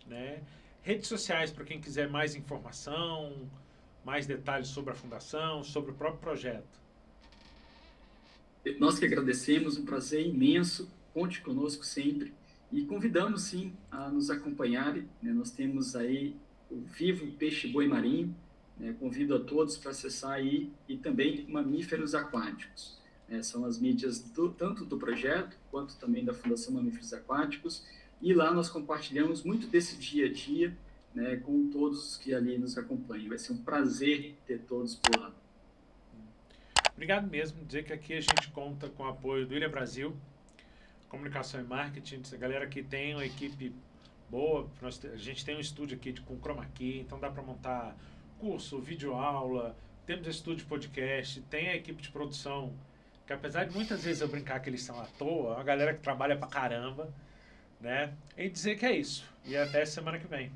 né? Redes sociais para quem quiser mais informação, mais detalhes sobre a fundação, sobre o próprio projeto. Nós que agradecemos, um prazer imenso, conte conosco sempre E convidamos, sim, a nos acompanharem, né? Nós temos aí o Vivo Peixe Boi Marinho, né? Convido a todos para acessar aí, e também Mamíferos Aquáticos. Né? São as mídias tanto do projeto, quanto também da Fundação Mamíferos Aquáticos, e lá nós compartilhamos muito desse dia a dia, né, com todos que ali nos acompanham. Vai ser um prazer ter todos por lá. Obrigado mesmo. Dizer que aqui a gente conta com o apoio do Ilha Brasil, comunicação e marketing. A galera aqui tem uma equipe boa. A gente tem um estúdio aqui com chroma key, então dá para montar curso, videoaula. Temos estúdio de podcast, tem a equipe de produção, que apesar de muitas vezes eu brincar que eles são à toa, é uma galera que trabalha pra caramba, né? E dizer que é isso. E até semana que vem.